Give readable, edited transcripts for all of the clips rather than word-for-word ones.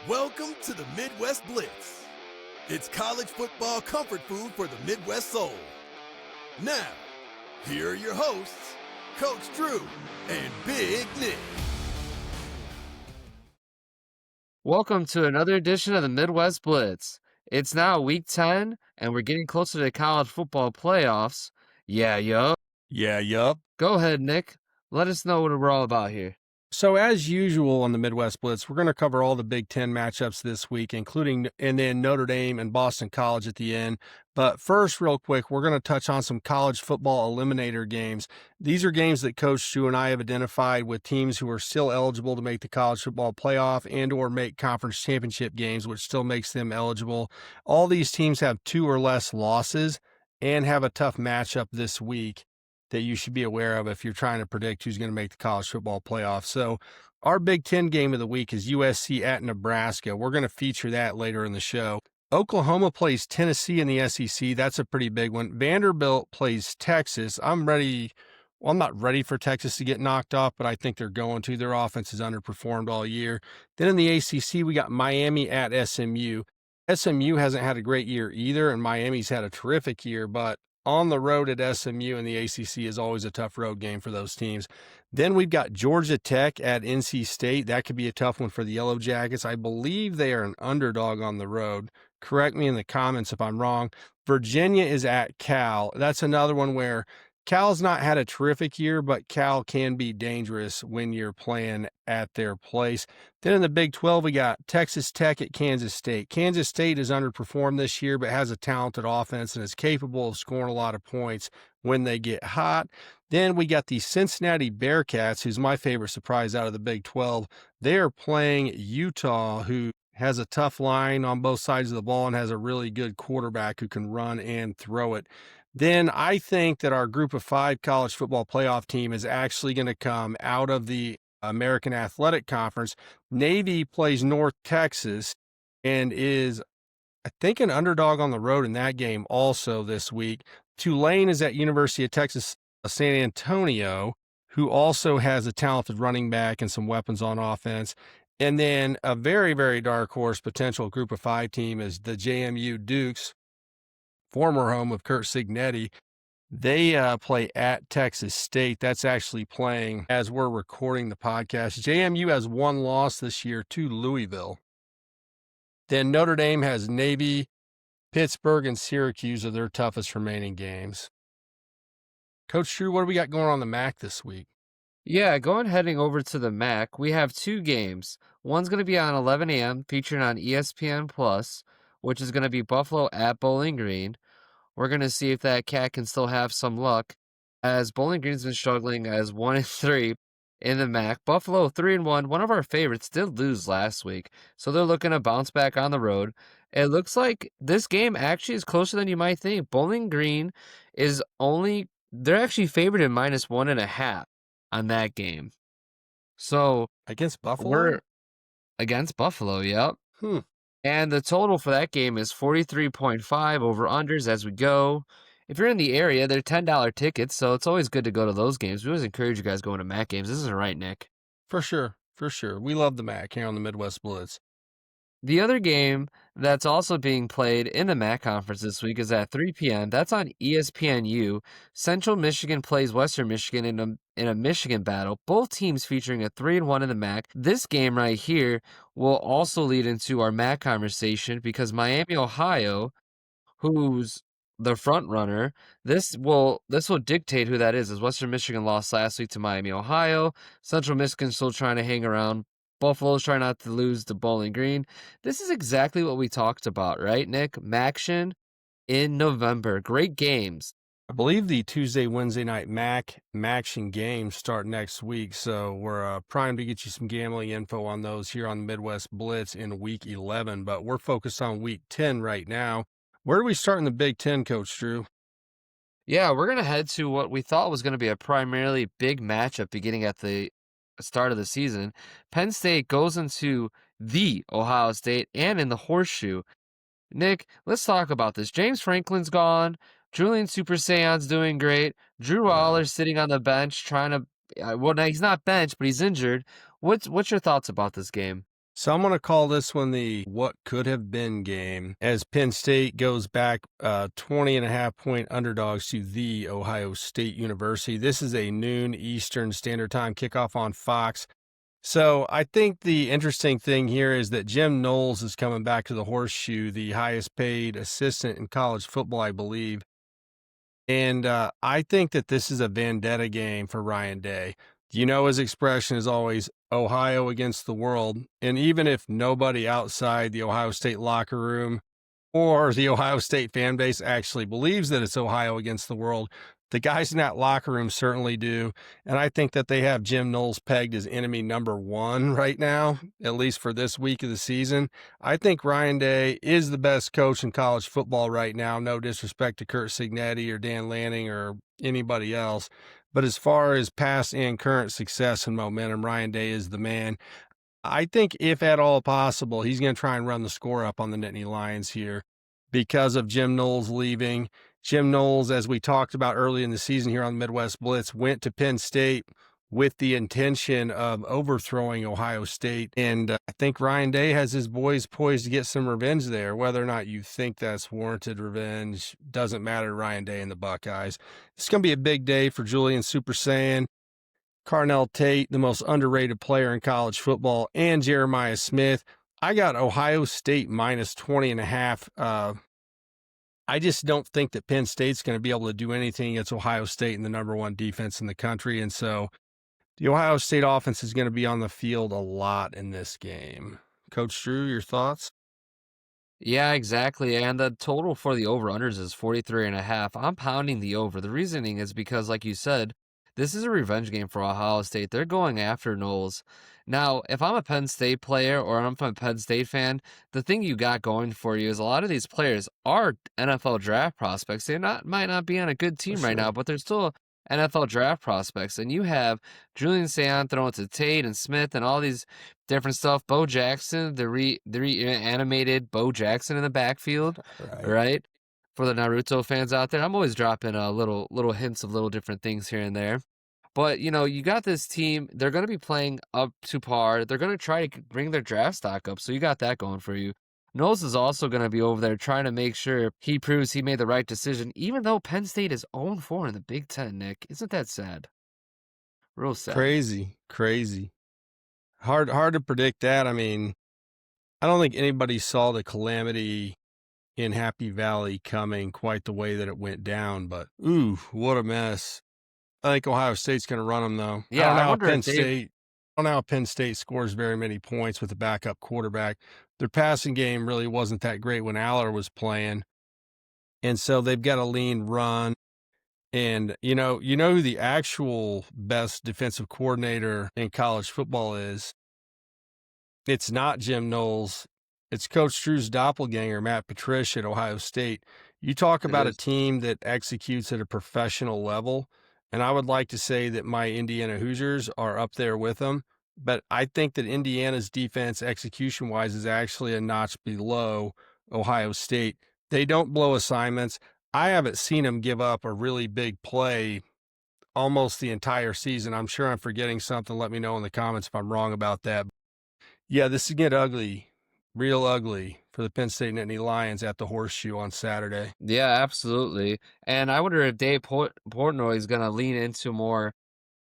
Welcome to the Midwest Blitz. It's college football comfort food for the Midwest soul. Now, here are your hosts, Coach Drew and Big Nick. Welcome to another edition of the Midwest Blitz. It's now week 10, and we're getting closer to the college football playoffs. Yeah, yup. Go ahead, Nick. Let us know what we're all about here. So as usual on the Midwest Blitz, we're going to cover all the Big Ten matchups this week, including and then Notre Dame and Boston College at the end. But first, real quick, we're going to touch on some college football eliminator games. These are games that Coach Drew and I have identified with teams who are still eligible to make the college football playoff and or make conference championship games, which still makes them eligible. All these teams have 2 or less losses and have a tough matchup this week that you should be aware of if you're trying to predict who's going to make the college football playoff. So our Big Ten game of the week is USC at Nebraska. We're going to feature that later in the show. Oklahoma plays Tennessee in the SEC. That's a pretty big one. Vanderbilt plays Texas. I'm not ready for Texas to get knocked off, but I think they're going to. Their offense has underperformed all year. Then in the ACC, we got Miami at SMU. SMU hasn't had a great year either, and Miami's had a terrific year, but on the road at SMU and the ACC is always a tough road game for those teams. Then we've got Georgia Tech at NC State. That could be a tough one for the Yellow Jackets. I believe they are an underdog on the road. Correct me in the comments if I'm wrong. Virginia is at Cal. That's another one where Cal's not had a terrific year, but Cal can be dangerous when you're playing at their place. Then in the Big 12, we got Texas Tech at Kansas State. Kansas State has underperformed this year, but has a talented offense and is capable of scoring a lot of points when they get hot. Then we got the Cincinnati Bearcats, who's my favorite surprise out of the Big 12. They are playing Utah, who has a tough line on both sides of the ball and has a really good quarterback who can run and throw it. Then I think that our group of 5 college football playoff team is actually going to come out of the American Athletic Conference. Navy plays North Texas and is, I think, an underdog on the road in that game also this week. Tulane is at University of Texas San Antonio, who also has a talented running back and some weapons on offense. And then a very, very dark horse potential group of 5 team is the JMU Dukes, former home of Curt Cignetti. They play at Texas State. That's actually playing as we're recording the podcast. JMU has 1 loss this year to Louisville. Then Notre Dame has Navy, Pittsburgh, and Syracuse are their toughest remaining games. Coach Drew, what do we got going on the MAC this week? Yeah, heading over to the MAC, we have 2 games. One's going to be on 11 a.m., featuring on ESPN+, which is going to be Buffalo at Bowling Green. We're going to see if that cat can still have some luck, as Bowling Green's been struggling as 1-3 in the MAC. Buffalo 3-1, one of our favorites, did lose last week, so they're looking to bounce back on the road. It looks like this game actually is closer than you might think. Bowling Green they're actually favored in -1.5 on that game. So Against Buffalo? we're against Buffalo, yep. And the total for that game is 43.5 over-unders as we go. If you're in the area, they're $10 tickets, so it's always good to go to those games. We always encourage you guys going to MAC games. This is right, Nick. For sure. We love the MAC here on the Midwest Blitz. The other game that's also being played in the MAC conference this week is at 3 p.m. That's on ESPNU. Central Michigan plays Western Michigan in a Michigan battle. Both teams featuring a 3-1 in the MAC. This game right here will also lead into our MAC conversation because Miami, Ohio, who's the front runner, this will dictate who that is, as Western Michigan lost last week to Miami, Ohio. Central Michigan still trying to hang around. Buffalo's trying not to lose to Bowling Green. This is exactly what we talked about, right, Nick? MACtion in November. Great games. I believe the Tuesday, Wednesday night MACtion games start next week, so we're primed to get you some gambling info on those here on the Midwest Blitz in Week 11, but we're focused on Week 10 right now. Where do we start in the Big Ten, Coach Drew? Yeah, we're going to head to what we thought was going to be a primarily big matchup beginning at the start of the season. Penn State goes into the Ohio State and in the Horseshoe. Nick, let's talk about this. James Franklin's gone. Julian Super Saiyan's doing great. Drew Waller's sitting on the bench trying to well, now he's not benched, but he's injured. What's your thoughts about this game? So I'm going to call this one the what could have been game as Penn State goes back 20.5 point underdogs to the Ohio State University. This is a noon Eastern Standard Time kickoff on Fox. So I think the interesting thing here is that Jim Knowles is coming back to the Horseshoe, the highest paid assistant in college football, I believe. And I think that this is a vendetta game for Ryan Day. You know, his expression is always Ohio against the world. And even if nobody outside the Ohio State locker room or the Ohio State fan base actually believes that it's Ohio against the world, the guys in that locker room certainly do. And I think that they have Jim Knowles pegged as enemy number one right now, at least for this week of the season. I think Ryan Day is the best coach in college football right now. No disrespect to Kurt Signetti or Dan Lanning or anybody else. But as far as past and current success and momentum, Ryan Day is the man. I think if at all possible, he's going to try and run the score up on the Nittany Lions here because of Jim Knowles leaving. Jim Knowles, as we talked about early in the season here on the Midwest Blitz, went to Penn State with the intention of overthrowing Ohio State. And I think Ryan Day has his boys poised to get some revenge there. Whether or not you think that's warranted revenge doesn't matter to Ryan Day and the Buckeyes. It's going to be a big day for Julian Super Saiyan, Carnell Tate, the most underrated player in college football, and Jeremiah Smith. I got Ohio State minus 20.5. I just don't think that Penn State's going to be able to do anything against Ohio State and the number one defense in the country. And so the Ohio State offense is going to be on the field a lot in this game. Coach Drew, your thoughts? Yeah, exactly. And the total for the over-unders is 43.5. I'm pounding the over. The reasoning is because, like you said, this is a revenge game for Ohio State. They're going after Knowles. Now, if I'm a Penn State player or I'm a Penn State fan, the thing you got going for you is a lot of these players are NFL draft prospects. They might not be on a good team right now, but they're still NFL draft prospects. And you have Julian Sayon throwing to Tate and Smith and all these different stuff. Bo Jackson, the reanimated Bo Jackson in the backfield, right? For the Naruto fans out there, I'm always dropping little hints of little different things here and there. But, you know, you got this team. They're going to be playing up to par. They're going to try to bring their draft stock up. So you got that going for you. Knowles is also going to be over there trying to make sure he proves he made the right decision, even though Penn State is 0-4 in the Big Ten, Nick. Isn't that sad? Real sad. Crazy. Hard to predict that. I mean, I don't think anybody saw the calamity in Happy Valley coming quite the way that it went down, but ooh, what a mess. I think Ohio State's going to run them, though. Yeah, I don't know how Penn State scores very many points with a backup quarterback. Their passing game really wasn't that great when Aller was playing, and so they've got a lean run. And you know who the actual best defensive coordinator in college football is? It's not Jim Knowles. It's Coach Drew's doppelganger, Matt Patricia at Ohio State. You talk about a team that executes at a professional level, and I would like to say that my Indiana Hoosiers are up there with them, but I think that Indiana's defense execution-wise is actually a notch below Ohio State. They don't blow assignments. I haven't seen them give up a really big play almost the entire season. I'm sure I'm forgetting something. Let me know in the comments if I'm wrong about that. Yeah, this is get ugly, real ugly for the Penn State Nittany Lions at the Horseshoe on Saturday. Yeah, absolutely. And I wonder if Dave Portnoy is going to lean into more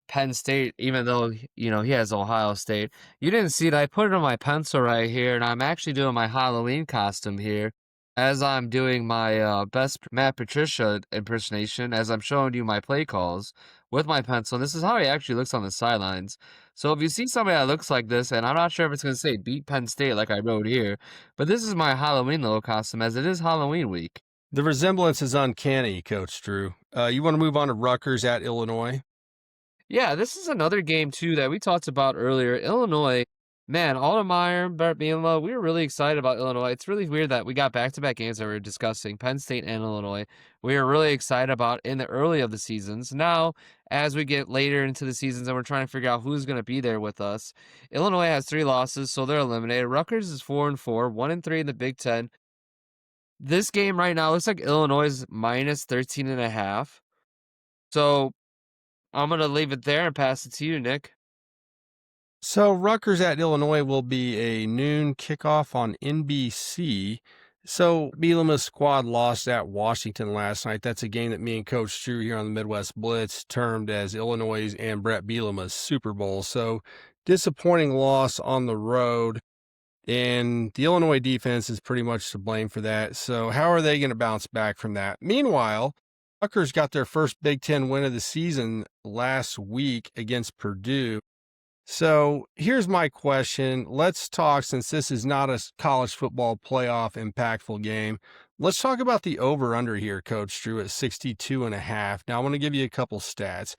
Penn State, even though, you know, he has Ohio State. You didn't see it. I put it on my pencil right here, and I'm actually doing my Halloween costume here as I'm doing my best Matt Patricia impersonation, as I'm showing you my play calls with my pencil. And this is how he actually looks on the sidelines. So if you see somebody that looks like this, and I'm not sure if it's going to say beat Penn State like I wrote here, but this is my Halloween little costume as it is Halloween week. The resemblance is uncanny, Coach Drew. You want to move on to Rutgers at Illinois? Yeah, this is another game, too, that we talked about earlier. Illinois, man, Aldemeyer, Bart Bielema, we were really excited about Illinois. It's really weird that we got back-to-back games that we were discussing, Penn State and Illinois. We were really excited about in the early of the seasons. Now, as we get later into the seasons and we're trying to figure out who's going to be there with us, Illinois has 3 losses, so they're eliminated. Rutgers is 4-4, 1-3 in the Big Ten. This game right now looks like Illinois is minus 13.5. So I'm going to leave it there and pass it to you, Nick. So Rutgers at Illinois will be a noon kickoff on NBC. So Bielema's squad lost at Washington last night. That's a game that me and Coach Drew here on the Midwest Blitz termed as Illinois' and Brett Bielema's Super Bowl. So disappointing loss on the road. And the Illinois defense is pretty much to blame for that. So how are they going to bounce back from that? Meanwhile, Rutgers got their first Big Ten win of the season last week against Purdue. So here's my question. Let's talk, since this is not a college football playoff impactful game, let's talk about the over-under here, Coach Drew, at 62.5. Now, I want to give you a couple stats.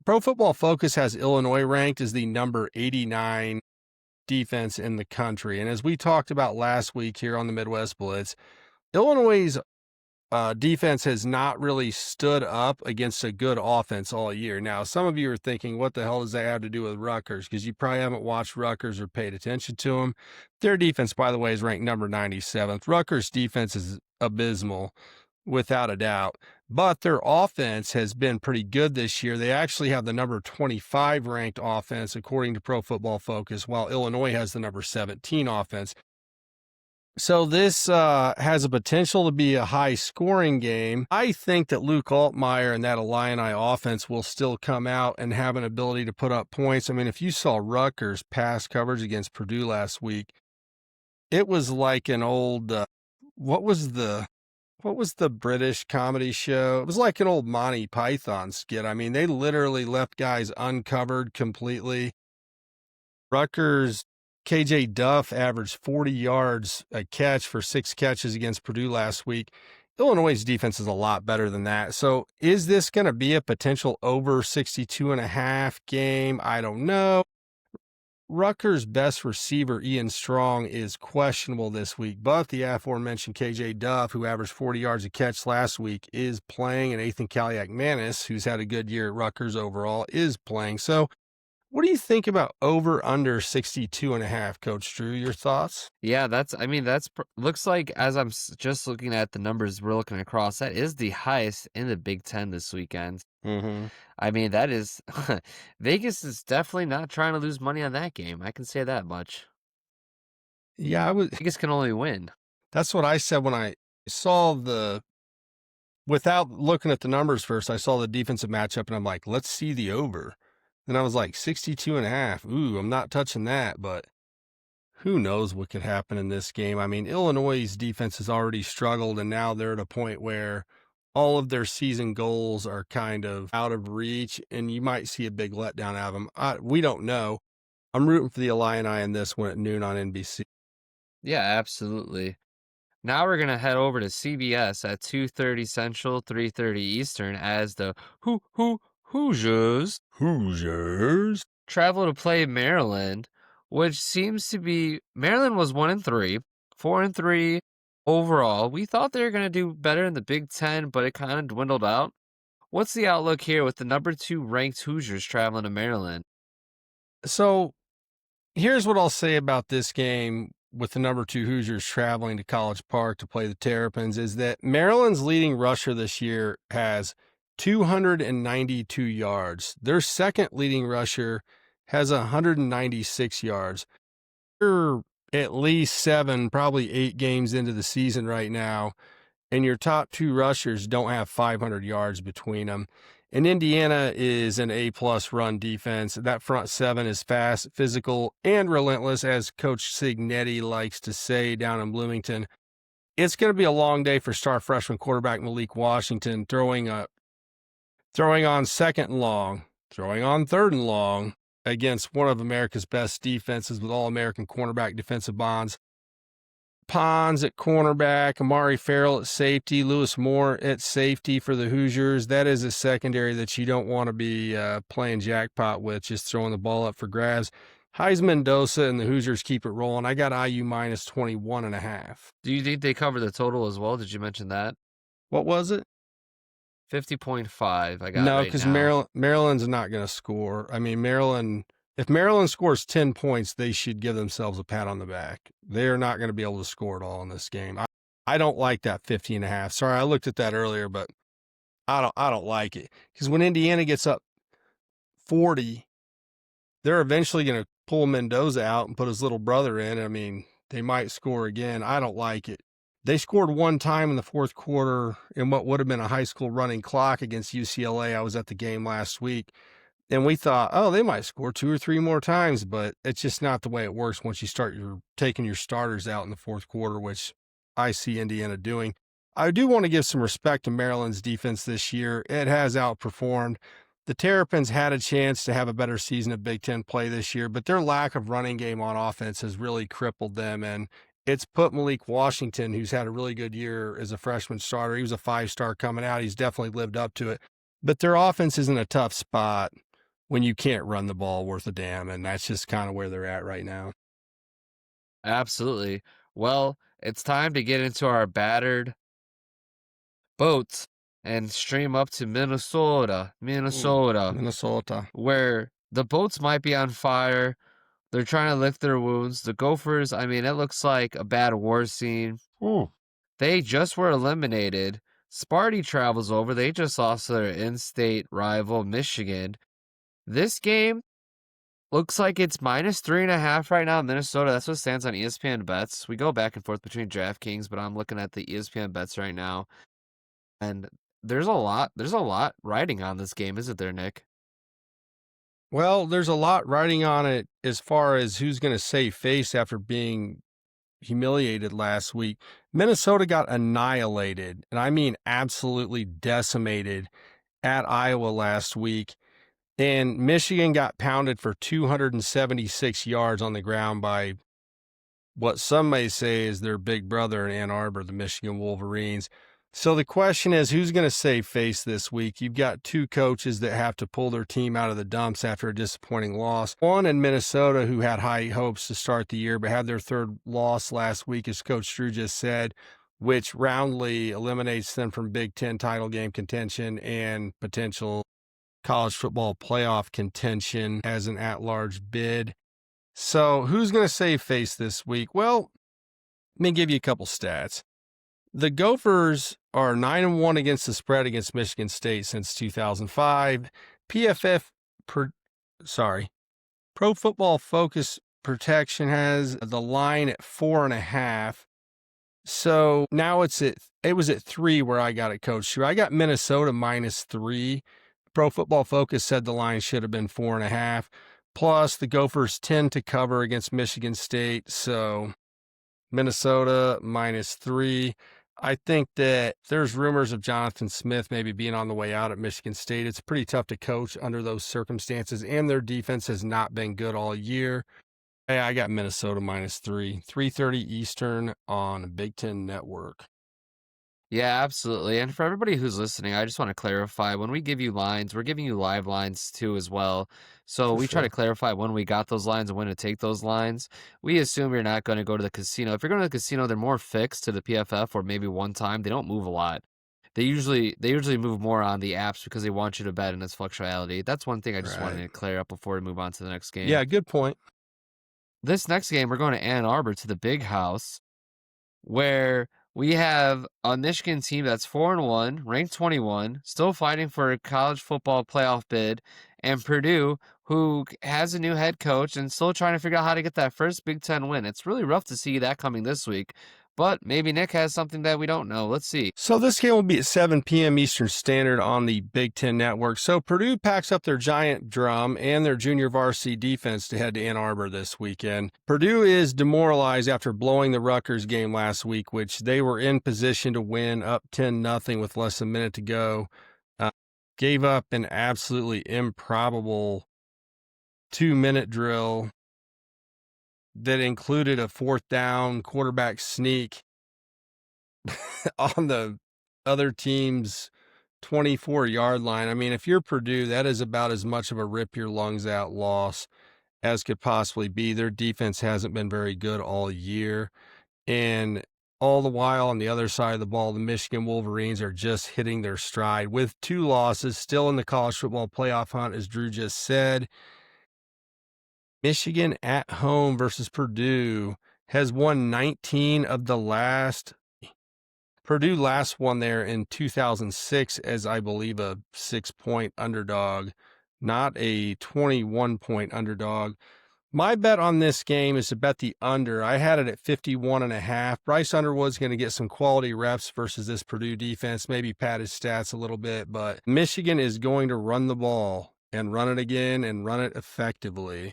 Pro Football Focus has Illinois ranked as the number 89 defense in the country. And as we talked about last week here on the Midwest Blitz, Illinois' defense has not really stood up against a good offense all year. Now, some of you are thinking, what the hell does that have to do with Rutgers? Because you probably haven't watched Rutgers or paid attention to them. Their defense, by the way, is ranked number 97th. Rutgers' defense is abysmal, without a doubt. But their offense has been pretty good this year. They actually have the number 25 ranked offense, according to Pro Football Focus, while Illinois has the number 17 offense. So this has a potential to be a high-scoring game. I think that Luke Altmaier and that Illini offense will still come out and have an ability to put up points. I mean, if you saw Rutgers pass coverage against Purdue last week, it was like an old what was the British comedy show? It was like an old Monty Python skit. I mean, they literally left guys uncovered completely. Rutgers KJ Duff averaged 40 yards a catch for 6 catches against Purdue last week. Illinois' defense is a lot better than that. So is this going to be a potential over 62.5 game? I don't know. Rutgers' best receiver, Ian Strong, is questionable this week, but the aforementioned KJ Duff, who averaged 40 yards a catch last week, is playing, and Ethan Kaliak-Manis, who's had a good year at Rutgers overall, is playing. So what do you think about over under 62.5, Coach Drew? Your thoughts? Yeah, looks like, as I'm just looking at the numbers we're looking across, that is the highest in the Big Ten this weekend. Mm-hmm. I mean, that is Vegas is definitely not trying to lose money on that game. I can say that much. Yeah, Vegas can only win. That's what I said when I saw without looking at the numbers first, I saw the defensive matchup and I'm like, let's see the over. Then I was like 62.5. Ooh, I'm not touching that, but who knows what could happen in this game. I mean, Illinois' defense has already struggled, and now they're at a point where all of their season goals are kind of out of reach, and you might see a big letdown out of them. We don't know. I'm rooting for the Illini in this one at noon on NBC. Yeah, absolutely. Now we're going to head over to CBS at 2:30 Central, 3:30 Eastern as the Hoosiers travel to play Maryland, which seems to be Maryland was 1-3, 4-3 overall. We thought they were going to do better in the Big Ten, but it kind of dwindled out. What's the outlook here with the number 2 ranked Hoosiers traveling to Maryland? So here's what I'll say about this game with the number 2 Hoosiers traveling to College Park to play the Terrapins is that Maryland's leading rusher this year has 292 yards. Their second leading rusher has 196 yards. They're at least 7, probably 8 games into the season right now, and your top 2 rushers don't have 500 yards between them. And Indiana is an A-plus run defense. That front 7 is fast, physical, and relentless, as Coach Signetti likes to say down in Bloomington. It's going to be a long day for star freshman quarterback Malik Washington, throwing on second and long, throwing on third and long against one of America's best defenses with All-American cornerback defensive bonds. Pons at cornerback, Amari Farrell at safety, Lewis Moore at safety for the Hoosiers. That is a secondary that you don't want to be playing jackpot with, just throwing the ball up for grabs. Heisman Mendoza and the Hoosiers keep it rolling. I got IU minus 21.5. Do you think they cover the total as well? Did you mention that? What was it? 50.5. I got no, right because now. Maryland's not going to score. I mean, if Maryland scores 10 points, they should give themselves a pat on the back. They're not going to be able to score it all in this game. I don't like that 50.5. Sorry, I looked at that earlier, but I don't like it. Because when Indiana gets up 40 they're eventually going to pull Mendoza out and put his little brother in. I mean, they might score again. I don't like it. They scored one time in the fourth quarter in what would have been a high school running clock against UCLA. I was at the game last week, and we thought, oh, they might score 2 or 3 more times, but it's just not the way it works once you start taking your starters out in the fourth quarter, which I see Indiana doing. I do want to give some respect to Maryland's defense this year. It has outperformed. The Terrapins had a chance to have a better season of Big Ten play this year, but their lack of running game on offense has really crippled them, and it's put Malik Washington, who's had a really good year as a freshman starter. He was a 5-star coming out. He's definitely lived up to it. But their offense is in a tough spot when you can't run the ball worth a damn, and that's just kind of where they're at right now. Absolutely. Well, it's time to get into our battered boats and stream up to Minnesota, where the boats might be on fire. They're trying to lick their wounds. The Gophers, I mean, it looks like a bad war scene. They just were eliminated. Sparty travels over. They just lost to their in-state rival, Michigan. This game looks like it's -3.5 right now in Minnesota. That's what stands on ESPN bets. We go back and forth between DraftKings, but I'm looking at the ESPN bets right now. And there's a lot riding on this game, isn't there, Nick? Well, there's a lot riding on it as far as who's going to save face after being humiliated last week. Minnesota got annihilated, and I mean absolutely decimated at Iowa last week. And Michigan got pounded for 276 yards on the ground by what some may say is their big brother in Ann Arbor, the Michigan Wolverines. So the question is, who's going to save face this week? You've got 2 coaches that have to pull their team out of the dumps after a disappointing loss. One in Minnesota, who had high hopes to start the year, but had their 3rd loss last week, as Coach Drew just said, which roundly eliminates them from Big Ten title game contention and potential college football playoff contention as an at-large bid. So who's going to save face this week? Well, let me give you a couple stats. The Gophers are 9-1 against the spread against Michigan State since 2005. Pro Football Focus Protection has the line at 4.5. So now it was at 3 where I got it, Coach Drew. I got Minnesota -3. Pro Football Focus said the line should have been 4.5. Plus, the Gophers tend to cover against Michigan State, so Minnesota -3. I think that there's rumors of Jonathan Smith maybe being on the way out at Michigan State. It's pretty tough to coach under those circumstances, and their defense has not been good all year. Hey, I got Minnesota -3, 3:30 Eastern on Big Ten Network. Yeah, absolutely. And for everybody who's listening, I just want to clarify, when we give you lines, we're giving you live lines too as well. So For we try sure. to clarify when we got those lines and when to take those lines. We assume you're not going to go to the casino. If you're going to the casino, they're more fixed to the PFF or maybe one time. They don't move a lot. They usually move more on the apps because they want you to bet in its fluctuality. That's one thing I just wanted Right. to clear up before we move on to the next game. Yeah, good point. This next game, we're going to Ann Arbor to the Big House, where we have a Michigan team that's 4-1, ranked 21, still fighting for a college football playoff bid, and Purdue, who has a new head coach and still trying to figure out how to get that first Big Ten win. It's really rough to see that coming this week, but maybe Nick has something that we don't know. Let's see. So this game will be at 7 p.m. Eastern Standard on the Big Ten Network. So Purdue packs up their giant drum and their junior varsity defense to head to Ann Arbor this weekend. Purdue is demoralized after blowing the Rutgers game last week, which they were in position to win up 10-0 with less than a minute to go. Gave up an absolutely improbable 2-minute drill that included a 4th down quarterback sneak on the other team's 24-yard line. I mean, if you're Purdue, that is about as much of a rip your lungs out loss as could possibly be. Their defense hasn't been very good all year. And all the while on the other side of the ball, the Michigan Wolverines are just hitting their stride with 2 losses, still in the college football playoff hunt, as Drew just said. Michigan at home versus Purdue has won 19 of the last. Purdue last won there in 2006 as, I believe, a 6-point underdog. not a 21-point underdog. My bet on this game is to bet the under. I had it at 51.5. Bryce Underwood's going to get some quality reps versus this Purdue defense, maybe pad his stats a little bit, but Michigan is going to run the ball and run it again and run it effectively.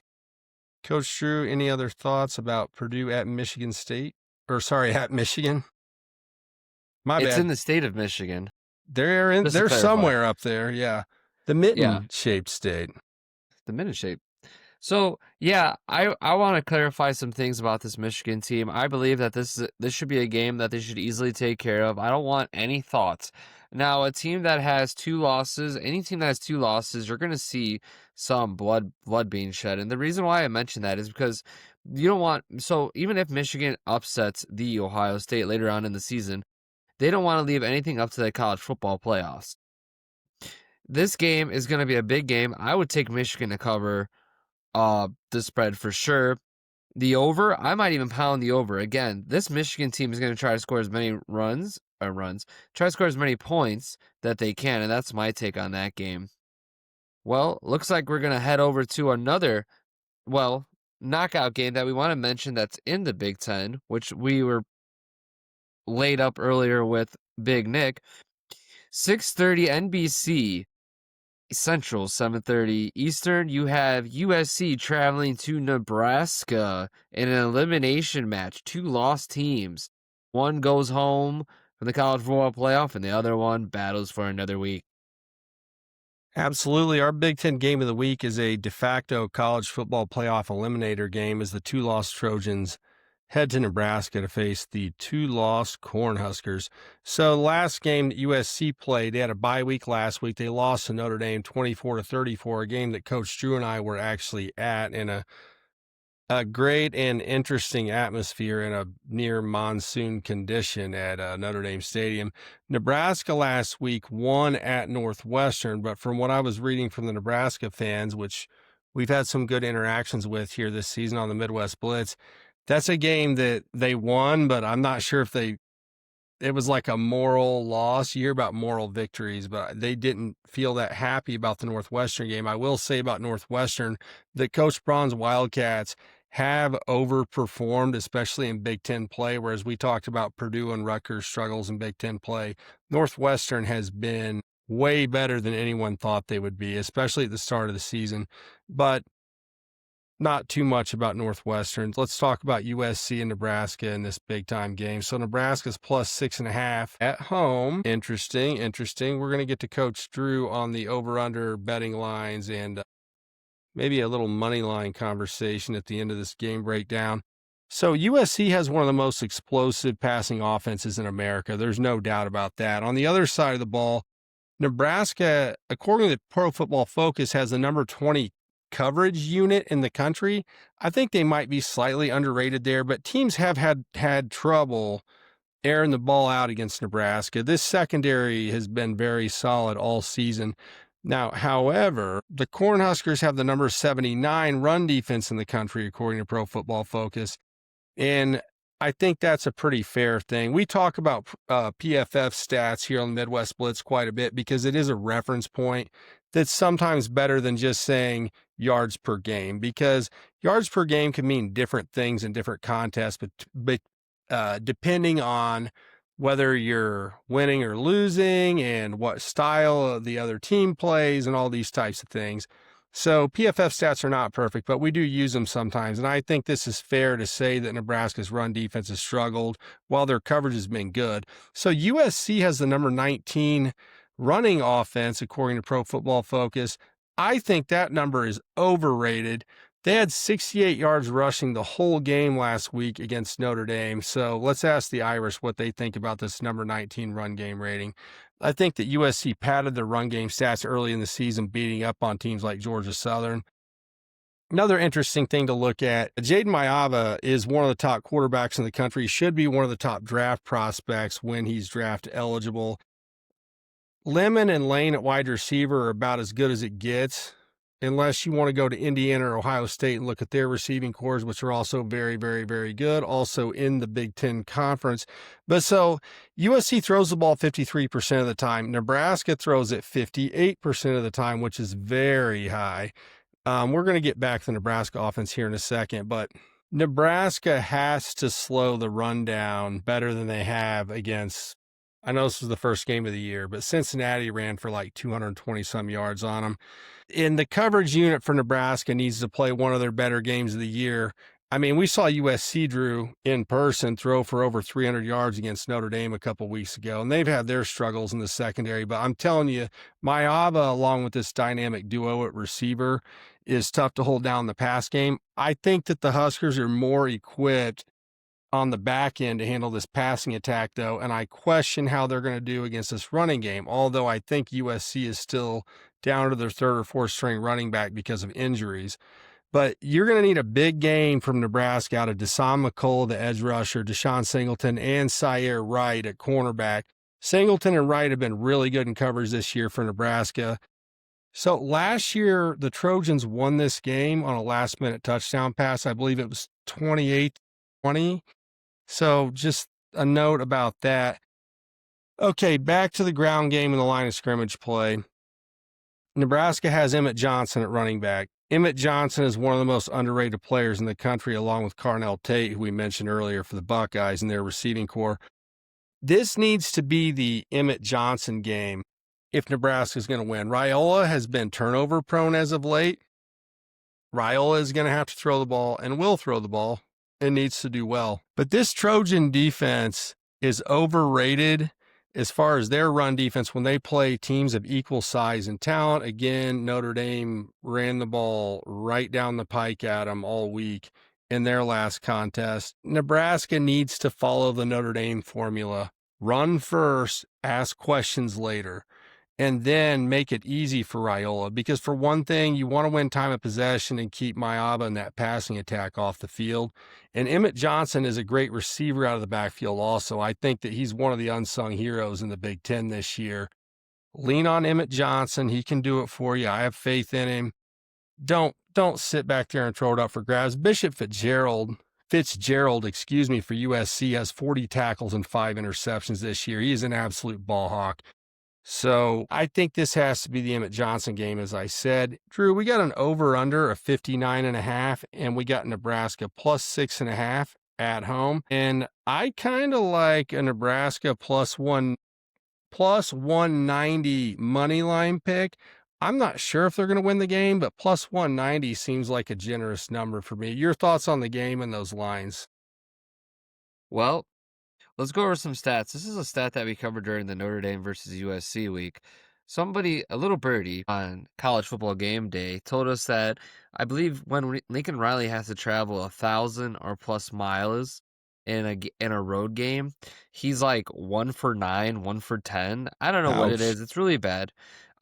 Coach Drew, any other thoughts about Purdue at Michigan State? At Michigan? My bad. It's in the state of Michigan. They're somewhere up there, yeah. The mitten-shaped state. The mitten shape. So, yeah, I want to clarify some things about this Michigan team. I believe that this should be a game that they should easily take care of. I don't want any thoughts. Now, a team that has 2 losses, any team that has 2 losses, you're going to see some blood being shed. And the reason why I mention that is because you don't want, so even if Michigan upsets the Ohio State later on in the season, they don't want to leave anything up to the college football playoffs. This game is going to be a big game. I would take Michigan to cover the spread for sure. The over, I might even pound the over. Again, this Michigan team is going to try to score as many try to score as many points that they can, and that's my take on that game. Well, looks like we're going to head over to another, knockout game that we want to mention that's in the Big Ten, which we were laid up earlier with Big Nick. 6:30 NBC Central, 7:30 Eastern. You have USC traveling to Nebraska in an elimination match. 2 lost teams. One goes home from the college football playoff, and the other one battles for another week. Absolutely. Our Big Ten game of the week is a de facto college football playoff eliminator game as the 2 lost Trojans head to Nebraska to face the 2 lost Cornhuskers. So last game that USC played, they had a bye week last week. They lost to Notre Dame 24-34, a game that Coach Drew and I were actually at in a great and interesting atmosphere in a near monsoon condition at Notre Dame Stadium. Nebraska last week won at Northwestern, but from what I was reading from the Nebraska fans, which we've had some good interactions with here this season on the Midwest Blitz, that's a game that they won, but I'm not sure if it was like a moral loss. You hear about moral victories, but they didn't feel that happy about the Northwestern game. I will say about Northwestern that Coach Braun's Wildcats have overperformed, especially in Big Ten play, whereas we talked about Purdue and Rutgers struggles in Big Ten play. Northwestern has been way better than anyone thought they would be, especially at the start of the season. But not too much about Northwestern. Let's talk about USC and Nebraska in this big-time game. So Nebraska's plus 6.5 at home. Interesting. We're going to get to Coach Drew on the over-under betting lines and maybe a little money line conversation at the end of this game breakdown. So USC has one of the most explosive passing offenses in America. There's no doubt about that. On the other side of the ball, Nebraska, according to Pro Football Focus, has the number 20 coverage unit in the country. I think they might be slightly underrated there, but teams have had trouble airing the ball out against Nebraska. This secondary has been very solid all season. Now, however, the Cornhuskers have the number 79 run defense in the country, according to Pro Football Focus. And I think that's a pretty fair thing. We talk about PFF stats here on the Midwest Blitz quite a bit because it is a reference point that's sometimes better than just saying yards per game, because yards per game can mean different things in different contests, but depending on whether you're winning or losing and what style the other team plays and all these types of things. So PFF stats are not perfect, but we do use them sometimes. And I think this is fair to say that Nebraska's run defense has struggled while their coverage has been good. So USC has the number 19 running offense, according to Pro Football Focus. I think that number is overrated. They had 68 yards rushing the whole game last week against Notre Dame. So let's ask the Irish what they think about this number 19 run game rating. I think that USC padded their run game stats early in the season, beating up on teams like Georgia Southern. Another interesting thing to look at, Jaden Mayava is one of the top quarterbacks in the country. He should be one of the top draft prospects when he's draft eligible. Lemon and Lane at wide receiver are about as good as it gets. unless you want to go to Indiana or Ohio State and look at their receiving cores, which are also very, very, very good, also in the Big Ten Conference. But so USC throws the ball 53% of the time. Nebraska throws it 58% of the time, which is very high. We're going to get back to the Nebraska offense here in a second, but Nebraska has to slow the run down better than they have against, I know this was the first game of the year, but Cincinnati ran for like 220 some yards on them. And the coverage unit for Nebraska needs to play one of their better games of the year. I mean, we saw USC, Drew, in person throw for over 300 yards against Notre Dame a couple weeks ago, and they've had their struggles in the secondary. But I'm telling you, Maava, along with this dynamic duo at receiver, is tough to hold down the pass game. I think that the Huskers are more equipped on the back end to handle this passing attack, though, and I question how they're going to do against this running game, although I think USC is still down to their third or fourth string running back because of injuries. But you're going to need a big game from Nebraska out of Deshaun McCullough, the edge rusher, Deshaun Singleton, and Syer Wright at cornerback. Singleton and Wright have been really good in coverage this year for Nebraska. So last year, the Trojans won this game on a last-minute touchdown pass. I believe it was 28-20. So just a note about that. Okay, back to the ground game and the line of scrimmage play. Nebraska has Emmett Johnson at running back. Emmett Johnson is one of the most underrated players in the country, along with Carnell Tate, who we mentioned earlier for the Buckeyes and their receiving core. This needs to be the Emmett Johnson game if Nebraska is going to win. Raiola has been turnover prone as of late. Raiola is going to have to throw the ball and will throw the ball and needs to do well. But this Trojan defense is overrated as far as their run defense when they play teams of equal size and talent. Again, Notre Dame ran the ball right down the pike at them all week in their last contest. Nebraska needs to follow the Notre Dame formula. Run first, ask questions later, and then make it easy for Raiola. Because for one thing, you want to win time of possession and keep Maava and that passing attack off the field. And Emmett Johnson is a great receiver out of the backfield also. I think that he's one of the unsung heroes in the Big Ten this year. Lean on Emmett Johnson. He can do it for you. I have faith in him. Don't sit back there and throw it up for grabs. Bishop Fitzgerald, for USC has 40 tackles and 5 interceptions this year. He is an absolute ball hawk. So I think this has to be the Emmett Johnson game, as I said. Drew, we got an over-under of 59.5, and we got Nebraska plus 6.5 at home. And I kind of like a Nebraska plus 190 money line pick. I'm not sure if they're going to win the game, but plus 190 seems like a generous number for me. Your thoughts on the game and those lines? Well, let's go over some stats. This is a stat that we covered during the Notre Dame versus USC week. Somebody, a little birdie on College Football Game Day, told us that I believe when Lincoln Riley has to travel 1,000 or plus miles in a road game, he's like 1 for 9, 1 for 10. I don't know what it is. It's really bad.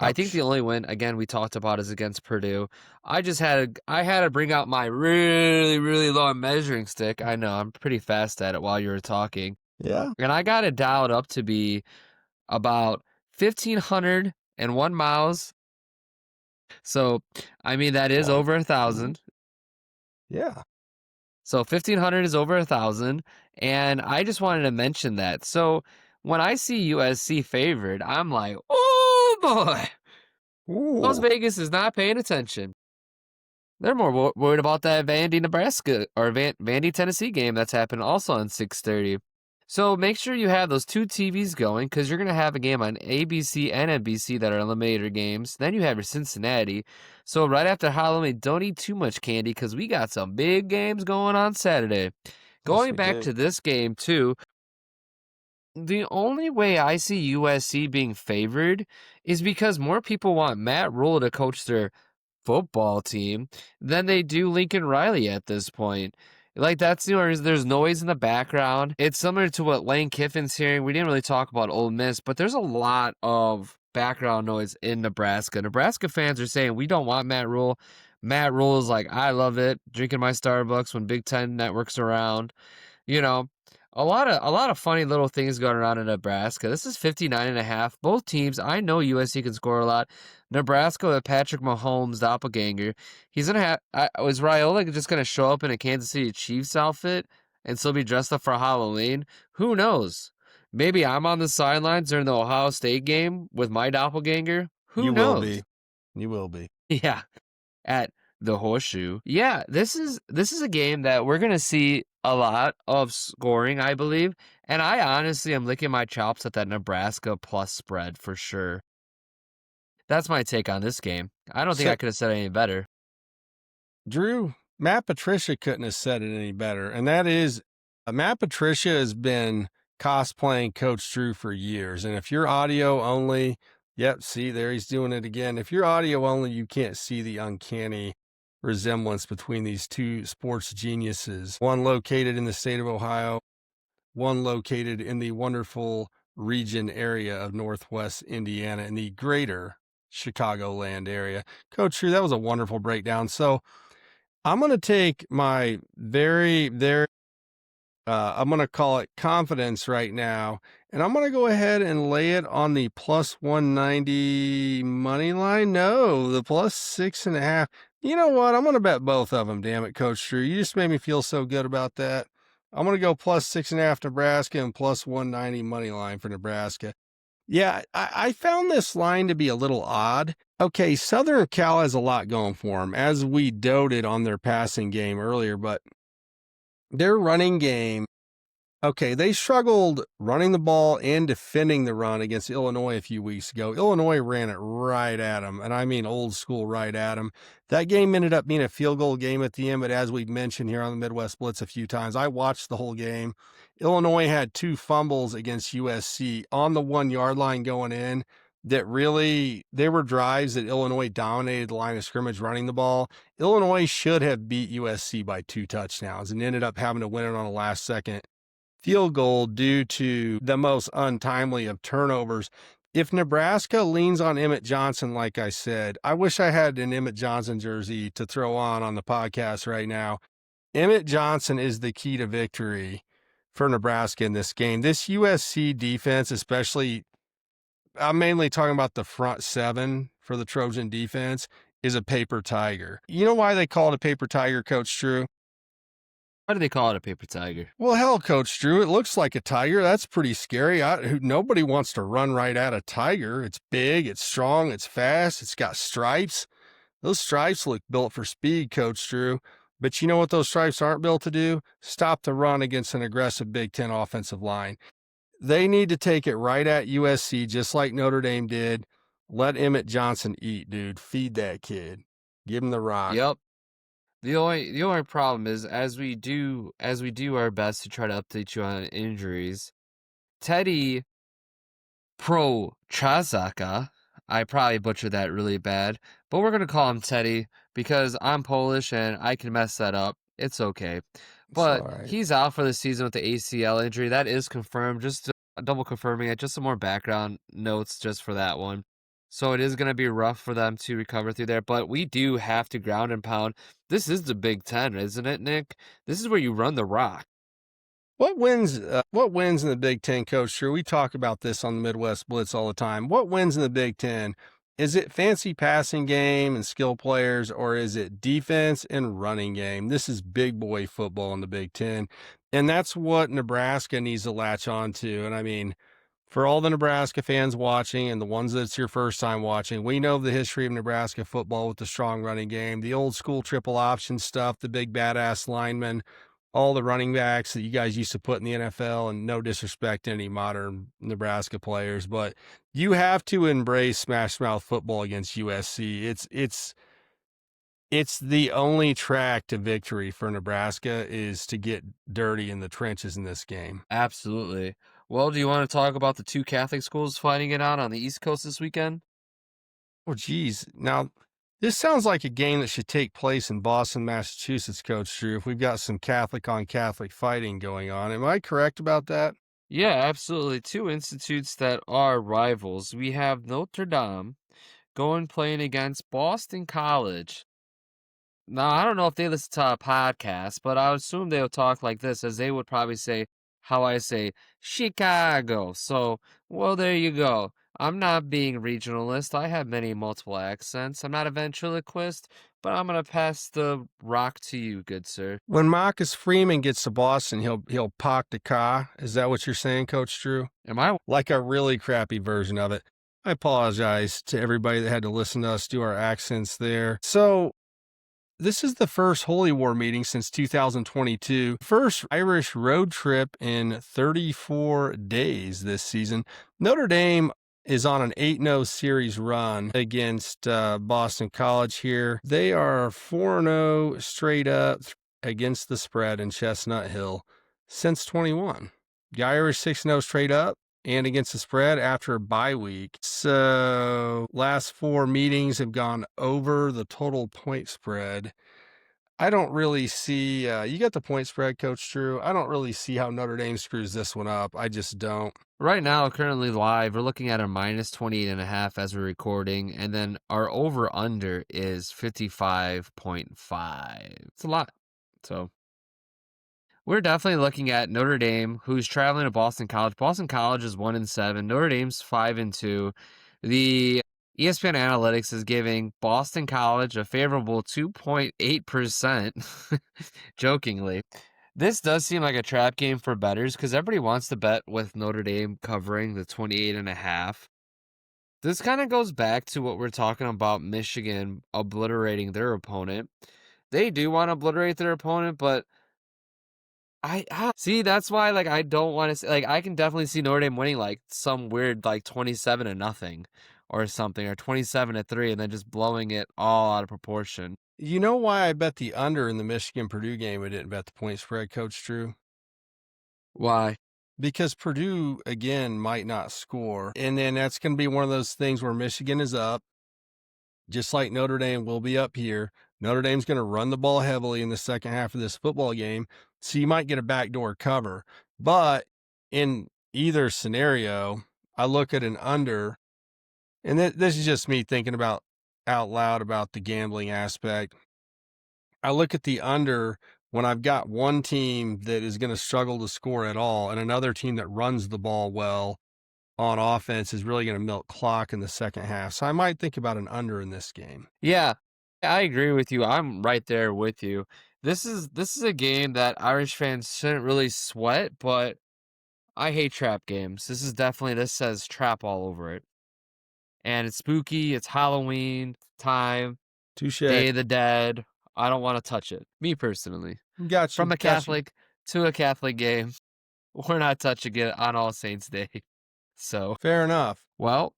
I think the only win, again, we talked about is against Purdue. I had to bring out my really, really long measuring stick. I know, I'm pretty fast at it while you were talking. Yeah. And I got it dialed up to be about 1,501 miles. So, I mean, that is over 1,000. Yeah. So 1,500 is over 1,000. And I just wanted to mention that. So when I see USC favored, I'm like, oh boy. Ooh. Las Vegas is not paying attention. They're more worried about that Vandy, Nebraska or Vandy, Tennessee game that's happened also on 6:30. So make sure you have those two TVs going because you're going to have a game on ABC and NBC that are Eliminator games. Then you have your Cincinnati. So right after Halloween, don't eat too much candy because we got some big games going on Saturday. Going back to this game too, the only way I see USC being favored is because more people want Matt Rule to coach their football team than they do Lincoln Riley at this point. Like, that's the only reason. There's noise in the background. It's similar to what Lane Kiffin's hearing. We didn't really talk about Ole Miss, but there's a lot of background noise in Nebraska. Nebraska fans are saying, we don't want Matt Rule. Matt Rule is like, I love it, drinking my Starbucks when Big Ten Network's around. You know, A lot of funny little things going around in Nebraska. This is 59.5. Both teams, I know USC can score a lot. Nebraska with Patrick Mahomes' doppelganger. He's gonna have. Was Raiola just gonna show up in a Kansas City Chiefs outfit and still be dressed up for Halloween? Who knows? Maybe I'm on the sidelines during the Ohio State game with my doppelganger. Who You will knows? be. You will be. Yeah, at the Horseshoe. Yeah, this is a game that we're gonna see a lot of scoring, I believe, and I honestly am licking my chops at that Nebraska plus spread for sure. That's my take on this game. I don't think So, I could have said it any better. Drew, Matt Patricia couldn't have said it any better. And that is, Matt Patricia has been cosplaying Coach Drew for years. And if you're audio only, yep, see, there he's doing it again. If you're audio only, you can't see the uncanny resemblance between these two sports geniuses, one located in the state of Ohio, one located in the wonderful region area of Northwest Indiana in the greater Chicagoland area. Coach Drew, that was a wonderful breakdown. So I'm going to take my I'm going to call it confidence right now, and I'm going to go ahead and lay it on the plus 190 money line. No, the plus 6.5. You know what? I'm going to bet both of them. Damn it, Coach Drew. You just made me feel so good about that. I'm going to go plus 6.5 Nebraska and plus 190 money line for Nebraska. Yeah, I found this line to be a little odd. Okay, Southern Cal has a lot going for them, as we doted on their passing game earlier, but their running game, okay, they struggled running the ball and defending the run against Illinois a few weeks ago. Illinois ran it right at them, and I mean old school right at them. That game ended up being a field goal game at the end, but as we've mentioned here on the Midwest Blitz a few times, I watched the whole game. Illinois had 2 fumbles against USC on the 1-yard line going in that really, they were drives that Illinois dominated the line of scrimmage running the ball. Illinois should have beat USC by 2 touchdowns and ended up having to win it on a last-second field goal due to the most untimely of turnovers. If Nebraska leans on Emmett Johnson, like I said, I wish I had an Emmett Johnson jersey to throw on the podcast right now. Emmett Johnson is the key to victory for Nebraska in this game. This USC defense, especially, I'm mainly talking about the front 7 for the Trojan defense, is a paper tiger. You know why they call it a paper tiger, Coach Drew? Why do they call it a paper tiger? Well, hell, Coach Drew, it looks like a tiger. That's pretty scary. Nobody wants to run right at a tiger. It's big, it's strong, it's fast, it's got stripes. Those stripes look built for speed, Coach Drew. But you know what those stripes aren't built to do? Stop the run against an aggressive Big Ten offensive line. They need to take it right at USC, just like Notre Dame did. Let Emmett Johnson eat, dude. Feed that kid. Give him the rock. Yep. The only problem is as we do our best to try to update you on injuries, Teddy Prochazaka, I probably butchered that really bad, but we're gonna call him Teddy because I'm Polish and I can mess that up. It's okay. But all right. he's out for the season with the ACL injury. That is confirmed. Just double confirming it. Just some more background notes just for that one. So it is going to be rough for them to recover through there, but we do have to ground and pound. This is the Big Ten, isn't it, Nick? This is where you run the rock. What wins in the Big Ten, Coach Drew? We talk about this on the Midwest Blitz all the time. What wins in the Big Ten? Is it fancy passing game and skill players, or is it defense and running game? This is big boy football in the Big Ten, and that's what Nebraska needs to latch on to. And I mean, for all the Nebraska fans watching and the ones that's your first time watching, we know the history of Nebraska football with the strong running game, the old school triple option stuff, the big badass linemen, all the running backs that you guys used to put in the NFL, and no disrespect to any modern Nebraska players, but you have to embrace smash mouth football against USC. It's the only track to victory for Nebraska is to get dirty in the trenches in this game. Absolutely. Well, do you want to talk about the 2 Catholic schools fighting it out on the East Coast this weekend? Oh, geez. Now, this sounds like a game that should take place in Boston, Massachusetts, Coach Drew, if we've got some Catholic on Catholic fighting going on. Am I correct about that? Yeah, absolutely. 2 institutes that are rivals. We have Notre Dame playing against Boston College. Now, I don't know if they listen to our podcast, but I would assume they would talk like this, as they would probably say, how I say Chicago. So, well, there you go. I'm not being regionalist. I have many multiple accents. I'm not a ventriloquist, but I'm going to pass the rock to you, good sir. When Marcus Freeman gets to Boston, he'll park the car. Is that what you're saying, Coach Drew? Am I? Like a really crappy version of it. I apologize to everybody that had to listen to us do our accents there. So, this is the first Holy War meeting since 2022. First Irish road trip in 34 days this season. Notre Dame is on an 8-0 series run against Boston College here. They are 4-0 straight up against the spread in Chestnut Hill since 21. The Irish 6-0 straight up and against the spread after a bye week. So last 4 meetings have gone over the total point spread. I don't really see, you got the point spread, Coach Drew. I don't really see how Notre Dame screws this one up. I just don't. Right now, currently live, we're looking at a minus 28.5 as we're recording, and then our over-under is 55.5. It's a lot. So we're definitely looking at Notre Dame, who's traveling to Boston College. Boston College is 1-7. Notre Dame's 5-2. The ESPN Analytics is giving Boston College a favorable 2.8%, jokingly. This does seem like a trap game for bettors because everybody wants to bet with Notre Dame covering the 28.5. This kind of goes back to what we're talking about Michigan obliterating their opponent. They do want to obliterate their opponent, but I see, that's why, like, I don't want to say, like, I can definitely see Notre Dame winning, like, some weird, like, 27-0 or something, or 27-3, and then just blowing it all out of proportion. You know why I bet the under in the Michigan-Purdue game? I didn't bet the point spread, Coach Drew? Why? Because Purdue, again, might not score. And then that's going to be one of those things where Michigan is up, just like Notre Dame will be up here. Notre Dame's going to run the ball heavily in the second half of this football game, so you might get a backdoor cover. But in either scenario, I look at an under, and this is just me thinking about out loud about the gambling aspect. I look at the under when I've got one team that is going to struggle to score at all and another team that runs the ball well on offense is really going to milk clock in the second half. So I might think about an under in this game. Yeah, I agree with you. I'm right there with you. This is a game that Irish fans shouldn't really sweat, but I hate trap games. This says trap all over it. And it's spooky, it's Halloween time, Touche. Day of the Dead. I don't want to touch it. Me personally. Got you. From a Catholic to a Catholic game, we're not touching it on All Saints Day. So fair enough. Well,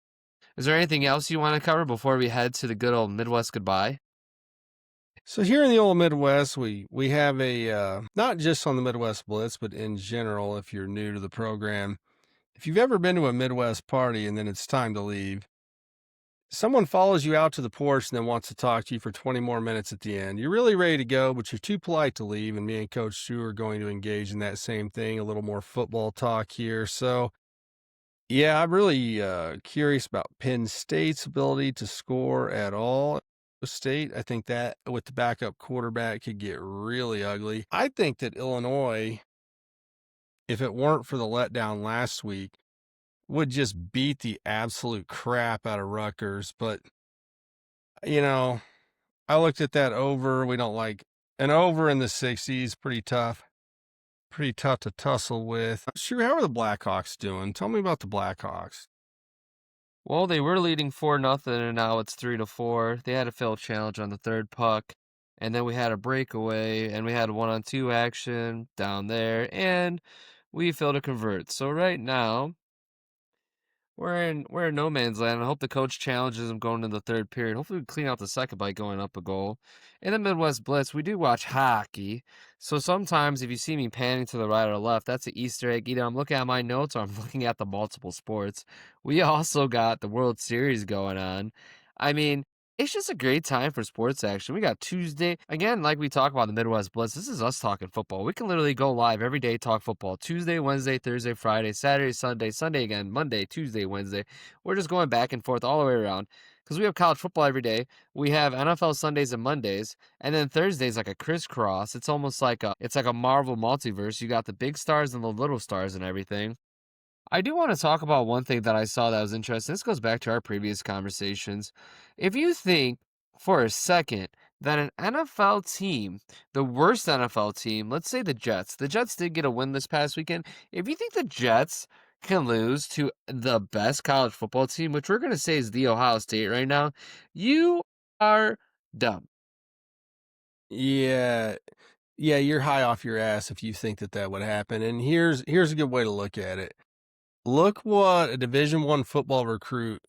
is there anything else you want to cover before we head to the good old Midwest goodbye? So here in the old Midwest, we have a, not just on the Midwest Blitz, but in general, if you're new to the program, if you've ever been to a Midwest party and then it's time to leave, someone follows you out to the porch and then wants to talk to you for 20 more minutes at the end. You're really ready to go, but you're too polite to leave. And me and Coach Drew are going to engage in that same thing, a little more football talk here. So, yeah, I'm really curious about Penn State's ability to score at all. State, I think that with the backup quarterback could get really ugly. I think that Illinois, if it weren't for the letdown last week, would just beat the absolute crap out of Rutgers. But, you know, I looked at that over. We don't like an over in the 60s. Pretty tough to tussle with. Sure, how are the Blackhawks doing? Tell me about the Blackhawks. Well, they were leading 4-0, and now it's 3-4. They had a failed challenge on the third puck, and then we had a breakaway, and we had a 1-on-2 action down there, and we failed to convert. So right now, we're in no man's land. I hope the coach challenges him going into the third period. Hopefully we clean out the second by going up a goal. In the Midwest Blitz, we do watch hockey. So sometimes if you see me panning to the right or left, that's an Easter egg. Either I'm looking at my notes or I'm looking at the multiple sports. We also got the World Series going on. I mean, it's just a great time for sports action. We got Tuesday. Again, like we talk about the Midwest Blitz, this is us talking football. We can literally go live every day, talk football. Tuesday, Wednesday, Thursday, Friday, Saturday, Sunday again, Monday, Tuesday, Wednesday. We're just going back and forth all the way around. because we have college football every day. We have NFL Sundays and Mondays, and then Thursdays like a crisscross. It's almost like a Marvel multiverse. You got the big stars and the little stars and everything. I do want to talk about one thing that I saw that was interesting. This goes back to our previous conversations. If you think for a second that an NFL team, the worst NFL team, let's say the Jets did get a win this past weekend. If you think the Jets can lose to the best college football team, which we're going to say is the Ohio State right now, you are dumb. Yeah. Yeah, you're high off your ass if you think that would happen. And here's a good way to look at it. Look what a Division I football recruit,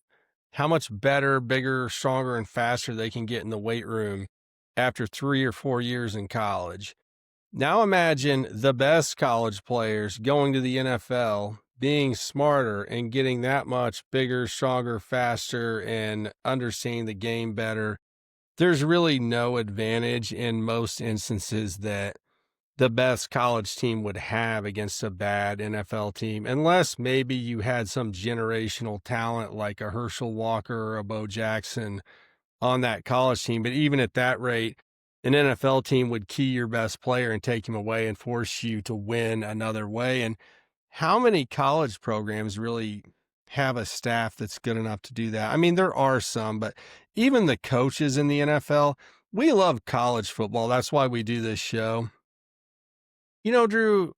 how much better, bigger, stronger, and faster they can get in the weight room after 3 or 4 years in college. Now imagine the best college players going to the NFL, being smarter and getting that much bigger, stronger, faster, and understanding the game better. There's really no advantage in most instances that the best college team would have against a bad NFL team, unless maybe you had some generational talent like a Herschel Walker or a Bo Jackson on that college team. But even at that rate, an NFL team would key your best player and take him away and force you to win another way. And how many college programs really have a staff that's good enough to do that? I mean, there are some, but even the coaches in the NFL, we love college football. That's why we do this show. You know, Drew,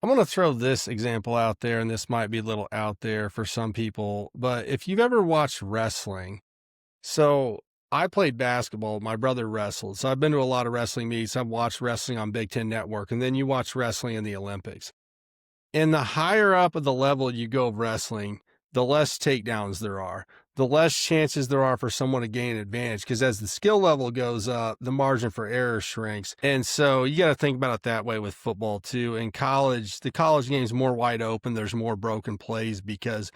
I'm going to throw this example out there, and this might be a little out there for some people, but if you've ever watched wrestling, so I played basketball, my brother wrestled, so I've been to a lot of wrestling meets, I've watched wrestling on Big Ten Network, and then you watch wrestling in the Olympics. And the higher up of the level you go of wrestling, the less takedowns there are, the less chances there are for someone to gain an advantage, because as the skill level goes up, the margin for error shrinks. And so you got to think about it that way with football too. In college, the college game is more wide open. There's more broken plays because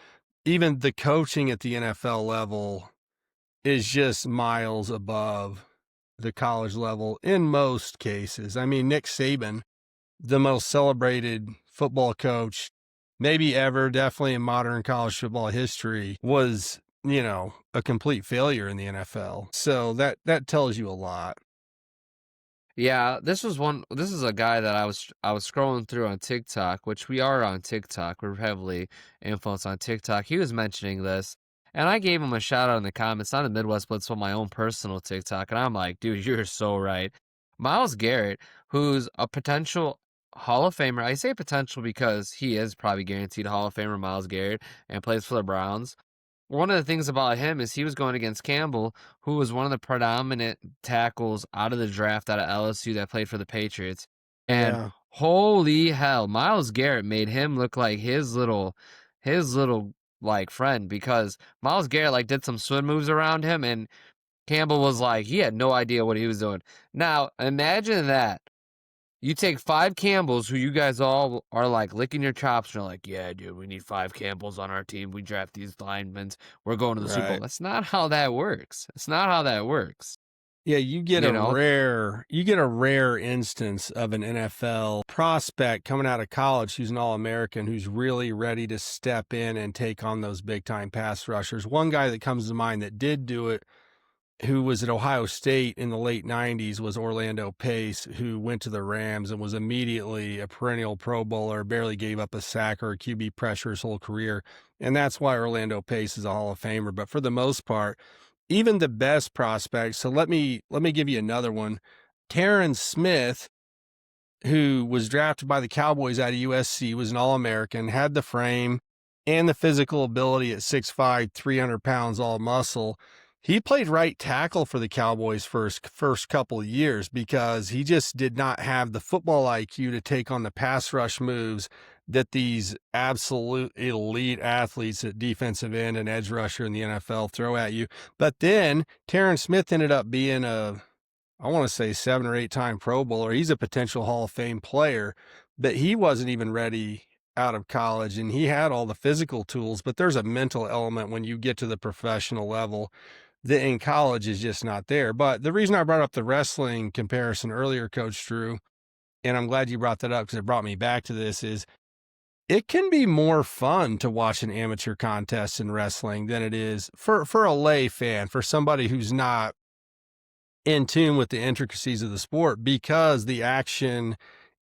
even the coaching at the NFL level is just miles above the college level in most cases. I mean, Nick Saban, the most celebrated football coach maybe ever, definitely in modern college football history, was, a complete failure in the NFL. So that tells you a lot. Yeah, this is a guy that I was scrolling through on TikTok, which we are on TikTok. We're heavily influenced on TikTok. He was mentioning this, and I gave him a shout out in the comments, not the Midwest Blitz, but my own personal TikTok. And I'm like, dude, you're so right. Myles Garrett, who's a potential Hall of Famer. I say potential because he is probably guaranteed a Hall of Famer, Myles Garrett, and plays for the Browns. One of the things about him is he was going against Campbell, who was one of the predominant tackles out of the draft out of LSU that played for the Patriots. And Yeah. holy hell, Myles Garrett made him look like his little like friend, because Myles Garrett like did some swim moves around him, and Campbell was like, he had no idea what he was doing. Now imagine that. You take 5 Campbells, who you guys all are like licking your chops, and you're like, yeah, dude, we need 5 Campbells on our team. We draft these linemen. We're going to the Super Bowl. Right. That's not how that works. It's not how that works. Yeah, you get You a know? rare instance of an NFL prospect coming out of college who's an All-American, who's really ready to step in and take on those big time pass rushers. One guy that comes to mind that did do it, who was at Ohio State in the late 90s, was Orlando Pace, who went to the Rams and was immediately a perennial Pro Bowler, barely gave up a sack or a QB pressure his whole career. And that's why Orlando Pace is a Hall of Famer. But for the most part, even the best prospects. So let me give you another one. Terrence Smith, who was drafted by the Cowboys out of USC, was an All-American, had the frame and the physical ability at 6'5", 300 pounds, all muscle. He played right tackle for the Cowboys first couple of years because he just did not have the football IQ to take on the pass rush moves that these absolute elite athletes at defensive end and edge rusher in the NFL throw at you. But then Terrence Smith ended up being I want to say 7 or 8 time Pro Bowler. He's a potential Hall of Fame player, but he wasn't even ready out of college, and he had all the physical tools, but there's a mental element when you get to the professional level that in college is just not there. But the reason I brought up the wrestling comparison earlier, Coach Drew, and I'm glad you brought that up because it brought me back to this, is it can be more fun to watch an amateur contest in wrestling than it is for a lay fan, for somebody who's not in tune with the intricacies of the sport, because the action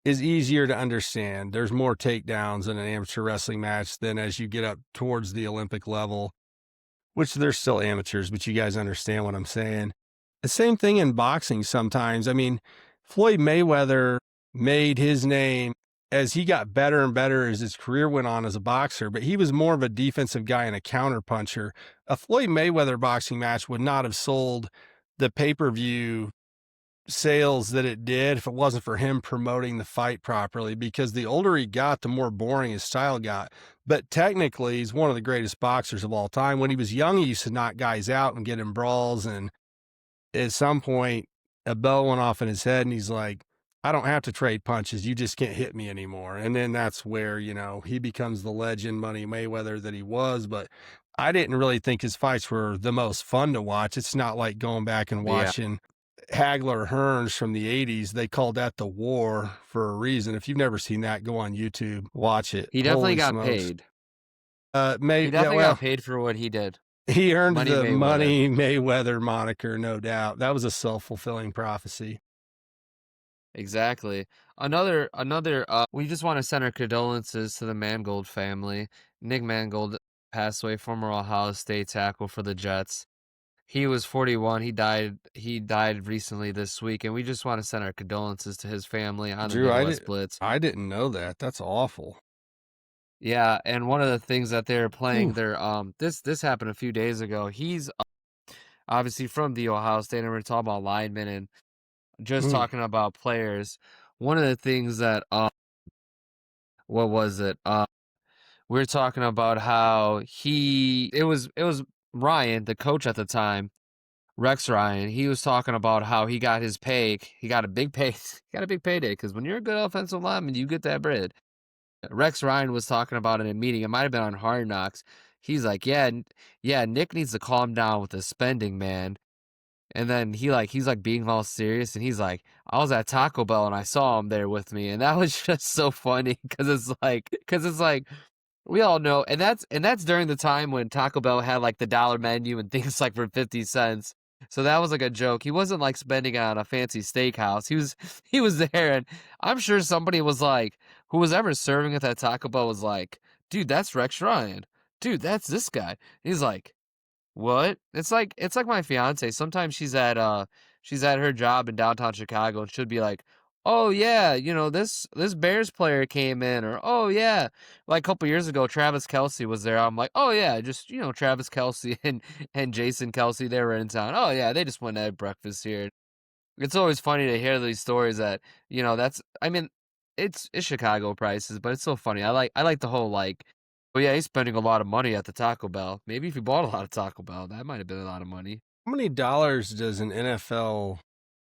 is easier to understand. There's more takedowns in an amateur wrestling match than as you get up towards the Olympic level, which they're still amateurs, but you guys understand what I'm saying. The same thing in boxing sometimes. I mean, Floyd Mayweather made his name as he got better and better as his career went on as a boxer, but he was more of a defensive guy and a counterpuncher. A Floyd Mayweather boxing match would not have sold the pay-per-view sales that it did if it wasn't for him promoting the fight properly, because the older he got, the more boring his style got. But technically, he's one of the greatest boxers of all time. When he was young, he used to knock guys out and get in brawls, and at some point, a bell went off in his head, and he's like, I don't have to trade punches. You just can't hit me anymore. And then that's where, he becomes the legend Money Mayweather that he was. But I didn't really think his fights were the most fun to watch. It's not like going back and watching Hagler Hearns from the 80s. They called that the war for a reason. If you've never seen that, go on YouTube, watch it. He definitely Holy got smokes. paid. He He definitely got paid for what he did. He earned Money the Mayweather. Money Mayweather moniker, no doubt. That was a self-fulfilling prophecy. Exactly. Another, we just want to send our condolences to the Mangold family. Nick Mangold passed away, former Ohio State tackle for the Jets. He was 41. He died recently this week, and we just want to send our condolences to his family on the Midwest Blitz. I didn't know that. That's awful. Yeah, and one of the things that they're playing, this happened a few days ago. He's obviously from the Ohio State, and we're talking about linemen and just talking about players. One of the things that what was it? We're talking about how it was Ryan, the coach at the time, Rex Ryan. He was talking about how he got his pay. He got a big pay. He got a big payday, because when you're a good offensive lineman, you get that bread. Rex Ryan was talking about in a meeting. It might have been on Hard Knocks. He's like, yeah, Nick needs to calm down with the spending, man. And then he's being all serious, and he's like, I was at Taco Bell and I saw him there with me, and that was just so funny, because it's like we all know, and that's during the time when Taco Bell had like the $1 menu and things like for 50 cents. So that was like a joke. He wasn't like spending it on a fancy steakhouse. He was there, and I'm sure somebody was like, who was ever serving at that Taco Bell was like, dude, that's Rex Ryan. Dude, that's this guy. And he's like, what? It's like my fiance. Sometimes she's at her job in downtown Chicago, and she'll be like, oh yeah, this Bears player came in, or oh yeah, like a couple years ago, Travis Kelce was there. I'm like, oh yeah, just Travis Kelce and Jason Kelce, they were in town. Oh yeah, they just went to have breakfast here. It's always funny to hear these stories that it's Chicago prices, but it's so funny. I like the whole like, oh yeah, he's spending a lot of money at the Taco Bell. Maybe if he bought a lot of Taco Bell, that might have been a lot of money. How many dollars does an NFL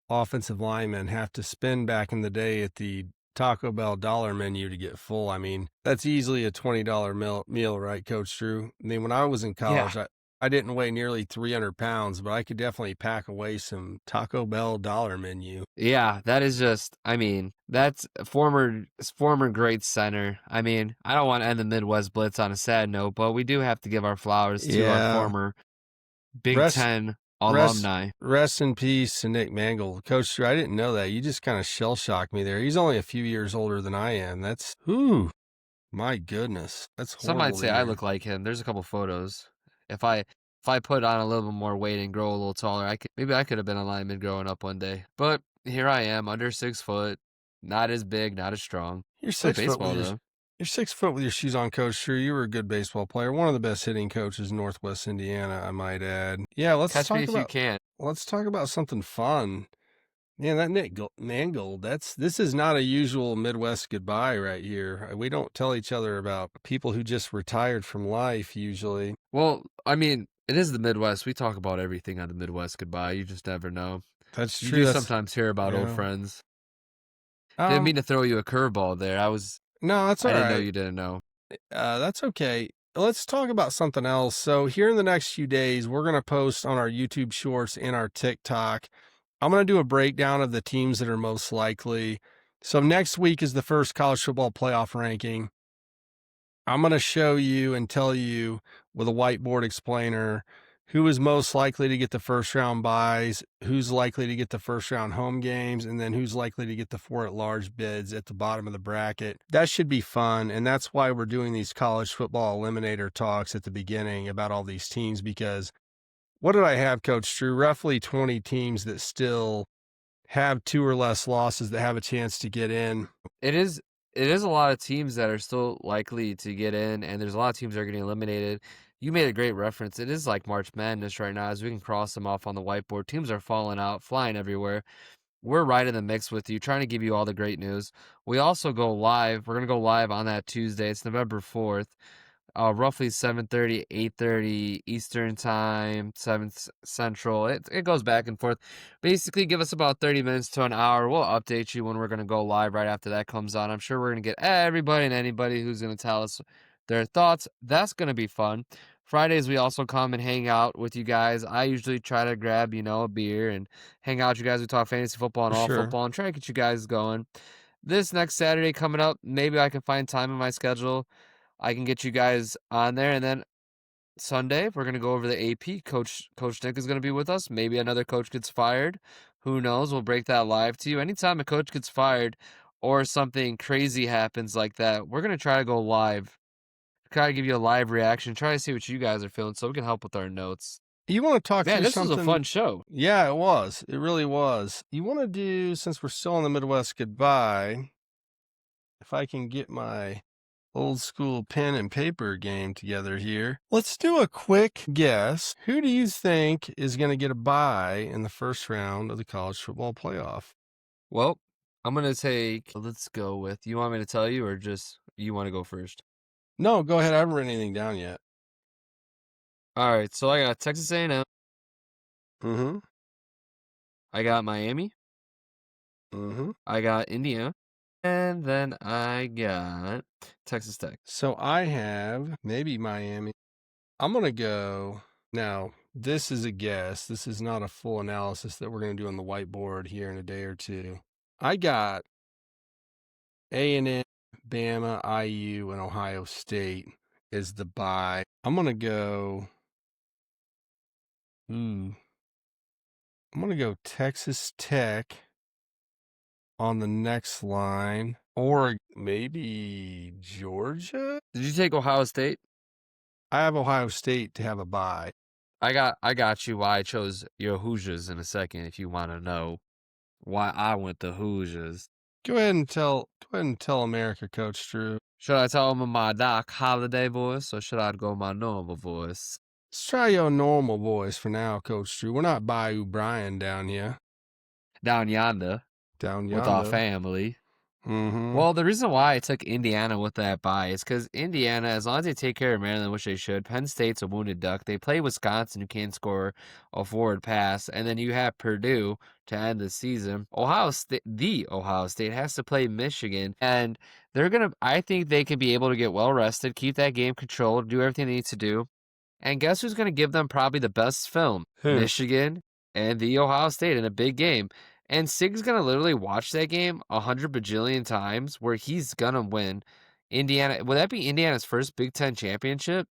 offensive lineman have to spend back in the day at the Taco Bell dollar menu to get full? I mean, that's easily a $20 meal, right, Coach Drew? I mean, when I was in college, I didn't weigh nearly 300 pounds, but I could definitely pack away some Taco Bell dollar menu. Yeah, that is just, that's former great center. I don't want to end the Midwest Blitz on a sad note, but we do have to give our flowers to our former Big Ten alumni. Rest in peace to Nick Mangold. Coach Drew, I didn't know that. You just kind of shell-shocked me there. He's only a few years older than I am. That's, my goodness. That's horrible. Some might say I look like him. There's a couple photos. If I put on a little bit more weight and grow a little taller, I could have been a lineman growing up one day. But here I am, under 6 foot, not as big, not as strong. You're 6 foot though. You're 6 foot with your shoes on, Coach Drew. You were a good baseball player. One of the best hitting coaches in Northwest Indiana, I might add. Yeah, let's catch me if you can. Let's talk about something fun. Man, that Nick Mangold, this is not a usual Midwest goodbye right here. We don't tell each other about people who just retired from life usually. Well, it is the Midwest. We talk about everything on the Midwest goodbye. You just never know. That's true. You sometimes hear about old friends. Didn't mean to throw you a curveball there. No, that's all right. I didn't know you didn't know. That's okay. Let's talk about something else. So here in the next few days, we're going to post on our YouTube Shorts and our TikTok. I'm going to do a breakdown of the teams that are most likely. So next week is the first college football playoff ranking. I'm going to show you and tell you with a whiteboard explainer who is most likely to get the first round buys, who's likely to get the first round home games, and then who's likely to get the 4 at-large bids at the bottom of the bracket. That should be fun, and that's why we're doing these college football eliminator talks at the beginning about all these teams, because what did I have, Coach Drew? Roughly 20 teams that still have 2 or less losses that have a chance to get in. It is a lot of teams that are still likely to get in, and there's a lot of teams that are getting eliminated. You made a great reference. It is like March Madness right now, as we can cross them off on the whiteboard. Teams are falling out, flying everywhere. We're right in the mix with you, trying to give you all the great news. We also go live. We're going to go live on that Tuesday. It's November 4th. Roughly 7:30, 8:30 Eastern Time, 7 Central. It goes back and forth. Basically, give us about 30 minutes to an hour. We'll update you when we're going to go live right after that comes on. I'm sure we're going to get everybody and anybody who's going to tell us their thoughts. That's going to be fun. Fridays, we also come and hang out with you guys. I usually try to grab, a beer and hang out with you guys. We talk fantasy football and all Sure. football and try to get you guys going. This next Saturday coming up, maybe I can find time in my schedule. I can get you guys on there, and then Sunday we're gonna go over the AP. Coach Nick is gonna be with us. Maybe another coach gets fired. Who knows? We'll break that live to you. Anytime a coach gets fired or something crazy happens like that, we're gonna try to go live. Try to give you a live reaction. Try to see what you guys are feeling, so we can help with our notes. You want to talk Man, through this something? was a fun show. Yeah, it was. It really was. You want to do, since we're still in the Midwest goodbye, if I can get my old school pen and paper game together here, let's do a quick guess. Who do you think is going to get a bye in the first round of the college football playoff? Well, I'm gonna take. Let's go with. You want me to tell you, or just you want to go first? No, go ahead. I haven't written anything down yet. All right. So I got Texas A&M. Mm-hmm. I got Miami. Mm-hmm. I got Indiana. And then I got Texas Tech. So I have maybe Miami. I'm going to go. Now, this is a guess. This is not a full analysis that we're going to do on the whiteboard here in a day or two. I got A&M, Bama, IU, and Ohio State is the bye. I'm going to go. I'm going to go Texas Tech on the next line, or maybe Georgia. Did you take Ohio State? I have Ohio State to have a bye. I got you why I chose your Hoosiers in a second if you want to know why I went to Hoosiers. Go ahead and tell America, Coach Drew. Should I tell them my Doc Holiday voice or should I go my normal voice? Let's try your normal voice for now, Coach Drew. We're not Bayou Brian down here. Down yonder. Down With our family. Mm-hmm. Well, the reason why I took Indiana with that bye is because Indiana, as long as they take care of Maryland, which they should, Penn State's a wounded duck. They play Wisconsin, who can't score a forward pass, and then you have Purdue to end the season. Ohio State has to play Michigan, and I think they can be able to get well rested, keep that game controlled, do everything they need to do. And guess who's going to give them probably the best film? Who? Michigan and the Ohio State in a big game. And Sig's going to literally watch that game 100 bajillion times where he's going to win. Indiana, would that be Indiana's first Big Ten championship?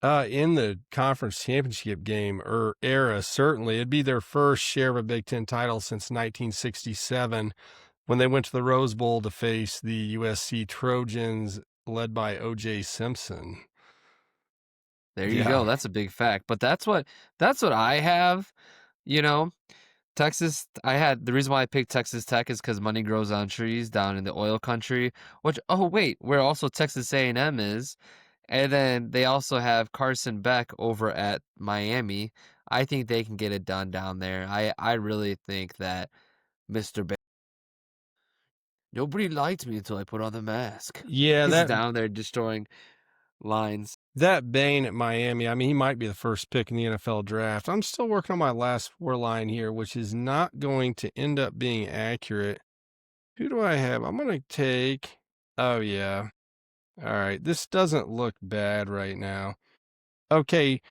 In the conference championship game era, certainly. It'd be their first share of a Big Ten title since 1967 when they went to the Rose Bowl to face the USC Trojans led by O.J. Simpson. There you go. That's a big fact. But that's what I have, Texas, the reason why I picked Texas Tech is because money grows on trees down in the oil country, where also Texas A&M is. And then they also have Carson Beck over at Miami. I think they can get it done down there. I really think that Mr. Beck. Nobody liked me until I put on the mask. Yeah, He's down there destroying lines. That Bain at Miami, I mean, he might be the first pick in the NFL draft. I'm still working on my last 4 line here, which is not going to end up being accurate. Who do I have? I'm going to take, oh yeah. All right, this doesn't look bad right now. Okay,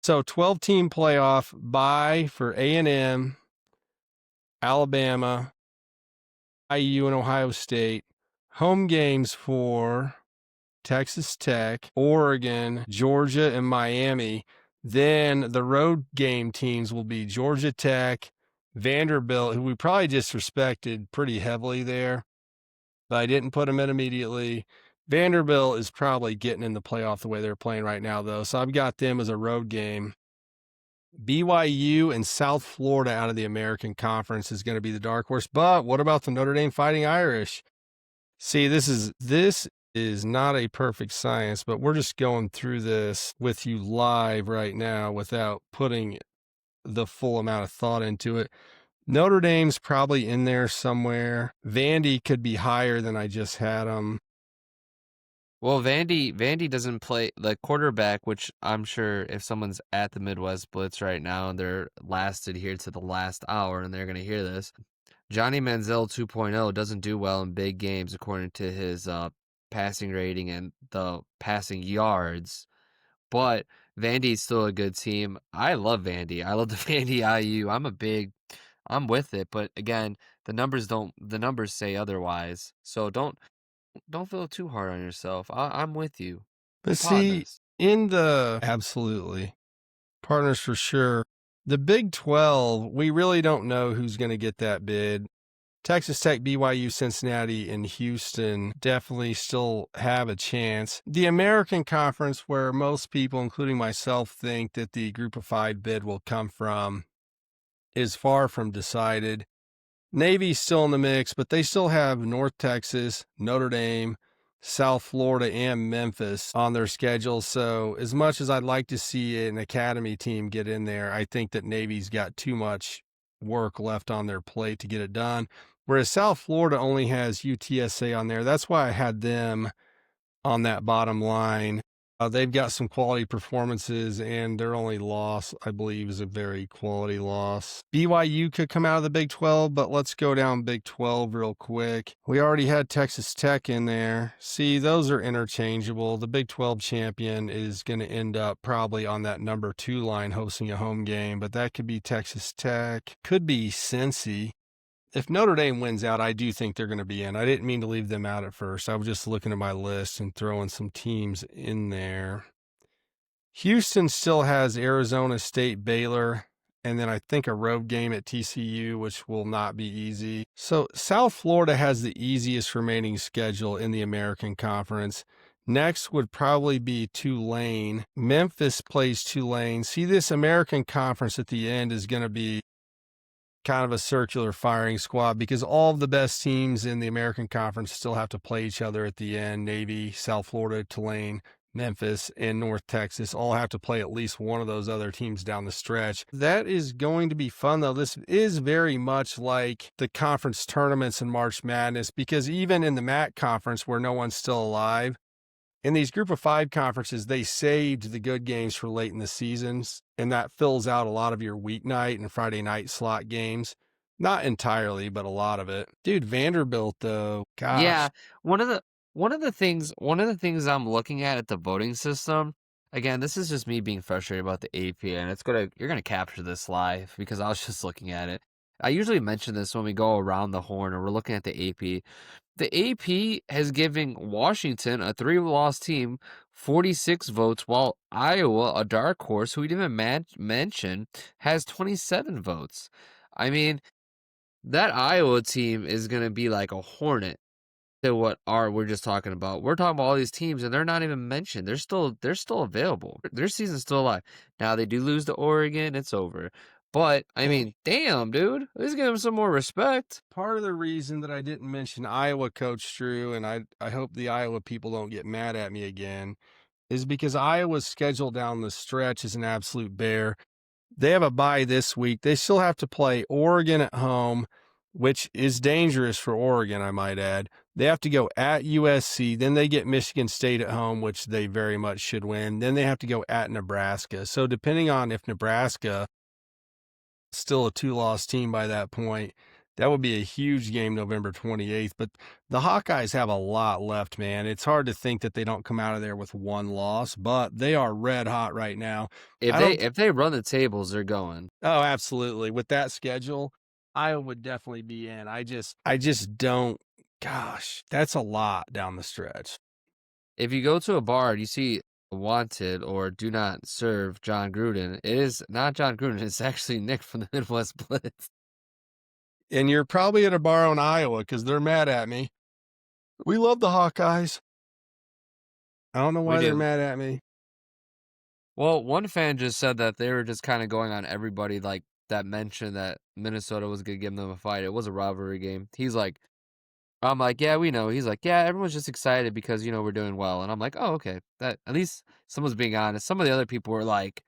so 12-team playoff bye for A&M, Alabama, IU, and Ohio State. Home games for Texas Tech, Oregon, Georgia, and Miami. Then the road game teams will be Georgia Tech, Vanderbilt, who we probably disrespected pretty heavily there, but I didn't put them in immediately. Vanderbilt is probably getting in the playoff the way they're playing right now, though, so I've got them as a road game. BYU and South Florida out of the American Conference is going to be the dark horse. But what about the Notre Dame Fighting Irish? See, this is not a perfect science, but we're just going through this with you live right now without putting the full amount of thought into it. Notre Dame's probably in there somewhere. Vandy could be higher than I just had them. Well, Vandy doesn't play the quarterback, which I'm sure if someone's at the Midwest Blitz right now and they're lasted here to the last hour and they're going to hear this, Johnny Manziel 2.0 doesn't do well in big games according to his passing rating and the passing yards. But Vandy's still a good team. I love Vandy. I love the Vandy IU. I'm with it, but again, the numbers say otherwise. So don't feel too hard on yourself. I'm with you. But see, absolutely. Partners for sure. The Big 12, we really don't know who's going to get that bid. Texas Tech, BYU, Cincinnati, and Houston definitely still have a chance. The American Conference, where most people, including myself, think that the Group of Five bid will come from, is far from decided. Navy's still in the mix, but they still have North Texas, Notre Dame, South Florida, and Memphis on their schedule. So as much as I'd like to see an academy team get in there, I think that Navy's got too much work left on their plate to get it done. Whereas South Florida only has UTSA on there. That's why I had them on that bottom line. They've got some quality performances, and their only loss, I believe, is a very quality loss. BYU could come out of the Big 12, but let's go down Big 12 real quick. We already had Texas Tech in there. See, those are interchangeable. The Big 12 champion is going to end up probably on that number 2 line hosting a home game, but that could be Texas Tech, could be Cincy. If Notre Dame wins out, I do think they're going to be in. I didn't mean to leave them out at first. I was just looking at my list and throwing some teams in there. Houston still has Arizona State, Baylor, and then I think a road game at TCU, which will not be easy. So South Florida has the easiest remaining schedule in the American Conference. Next would probably be Tulane. Memphis plays Tulane. See, this American Conference at the end is going to be kind of a circular firing squad because all of the best teams in the American Conference still have to play each other at the end. Navy, South Florida, Tulane, Memphis, and North Texas all have to play at least one of those other teams down the stretch. That is going to be fun, though. This is very much like the conference tournaments in March Madness because even in the MAC conference where no one's still alive, in these Group of Five conferences, they saved the good games for late in the seasons, and that fills out a lot of your weeknight and Friday night slot games. Not entirely, but a lot of it. Dude, Vanderbilt though, gosh. Yeah, one of the things I'm looking at the voting system. Again, this is just me being frustrated about the AP, and you're gonna capture this live because I was just looking at it. I usually mention this when we go around the horn or we're looking at the AP. The AP has given Washington, a 3-loss team, 46 votes, while Iowa, a dark horse, who we didn't even mention, has 27 votes. I mean, that Iowa team is going to be like a hornet to what we're just talking about. We're talking about all these teams, and they're not even mentioned. They're still available. Their season's still alive. Now, they do lose to Oregon. It's over. But, I mean, damn, dude. Let's give him some more respect. Part of the reason that I didn't mention Iowa, Coach Drew, and I hope the Iowa people don't get mad at me again, is because Iowa's schedule down the stretch is an absolute bear. They have a bye this week. They still have to play Oregon at home, which is dangerous for Oregon, I might add. They have to go at USC. Then they get Michigan State at home, which they very much should win. Then they have to go at Nebraska. So depending on if Nebraska still a 2-loss team by that point, that would be a huge game November 28th. But the Hawkeyes have a lot left, man. It's hard to think that they don't come out of there with 1 loss, but they are red hot right now. If they run the tables, they're going. Oh, absolutely. With that schedule, Iowa would definitely be in. I just don't. Gosh, that's a lot down the stretch. if you go to a bar and you see wanted or do not serve John Gruden, it is not John Gruden. It's actually Nick from the Midwest Blitz. And you're probably at a bar in Iowa because they're mad at me. We love the Hawkeyes. I don't know why they're mad at me. Well, one fan just said that they were just kind of going on everybody like that mentioned that Minnesota was going to give them a fight. It was a rivalry game. He's like, I'm like, yeah, we know. He's like, yeah, everyone's just excited because, we're doing well. And I'm like, oh, okay. That at least someone's being honest. Some of the other people were like,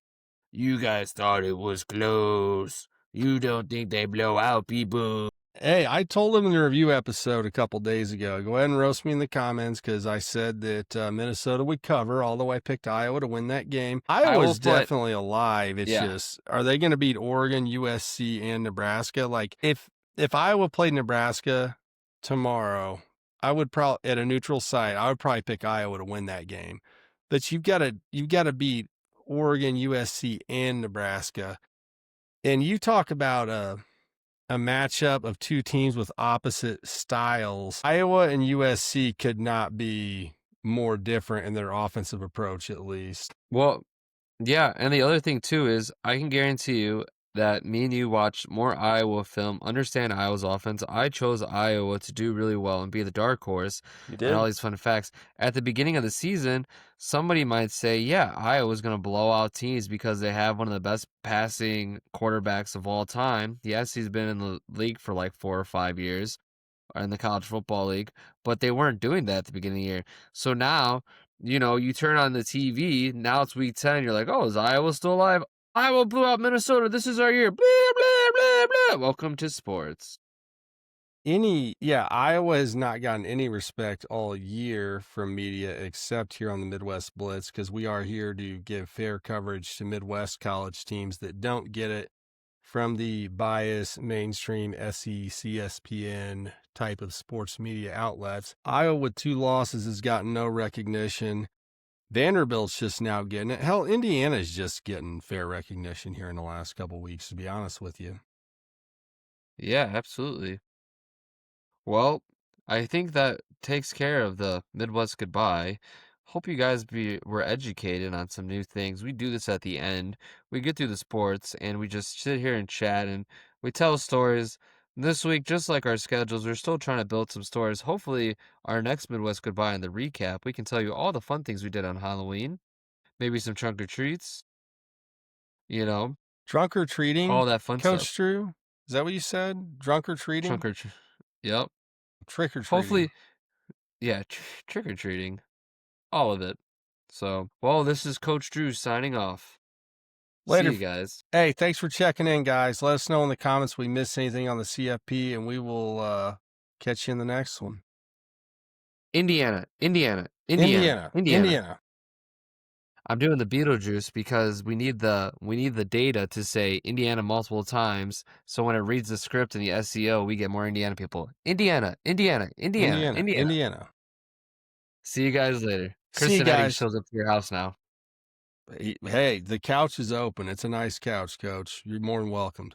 you guys thought it was close. You don't think they blow out people. Hey, I told them in the review episode a couple days ago, go ahead and roast me in the comments because I said that Minnesota would cover, although I picked Iowa to win that game. Iowa's definitely alive. It's just, are they going to beat Oregon, USC, and Nebraska? Like, if Iowa played Nebraska tomorrow, I would probably, at a neutral site, I would probably pick Iowa to win that game. But you've got to beat Oregon, USC, and Nebraska. And you talk about a matchup of two teams with opposite styles. Iowa and USC could not be more different in their offensive approach, at least. Well, yeah, and the other thing too is I can guarantee you that me and you watched more Iowa film, understand Iowa's offense. I chose Iowa to do really well and be the dark horse. You did. And all these fun facts. At the beginning of the season, somebody might say, yeah, Iowa's going to blow out teams because they have one of the best passing quarterbacks of all time. Yes, he's been in the league for like 4 or 5 years, or in the college football league, but they weren't doing that at the beginning of the year. So now, you turn on the TV, now it's week 10, you're like, oh, is Iowa still alive? Iowa blew out Minnesota. This is our year. Blah, blah, blah, blah. Welcome to sports. Iowa has not gotten any respect all year from media except here on the Midwest Blitz because we are here to give fair coverage to Midwest college teams that don't get it from the biased mainstream SEC, ESPN type of sports media outlets. Iowa with 2 losses has gotten no recognition. Vanderbilt's just now getting it. Hell, Indiana's just getting fair recognition here in the last couple weeks, to be honest with you. Yeah, absolutely. Well, I think that takes care of the Midwest goodbye. Hope you guys were educated on some new things. We do this at the end. We get through the sports and we just sit here and chat and we tell stories. This week, just like our schedules, we're still trying to build some stories. Hopefully, our next Midwest goodbye and the recap, we can tell you all the fun things we did on Halloween. Maybe some trunk or treats. Trunk or treating? All that fun Coach stuff. Drew? Is that what you said? Drunk or treating? Yep. Trick or treating. Hopefully, yeah, trick or treating. All of it. So, well, this is Coach Drew signing off. Later. See you guys. Hey, thanks for checking in, guys. Let us know in the comments if we missed anything on the CFP, and we will catch you in the next one. Indiana. I'm doing the Beetlejuice because we need the data to say Indiana multiple times. So when it reads the script in the SEO, we get more Indiana people. Indiana. See you guys later. Kristen Eddie shows up to your house now. Hey, the couch is open. It's a nice couch, Coach. You're more than welcomed.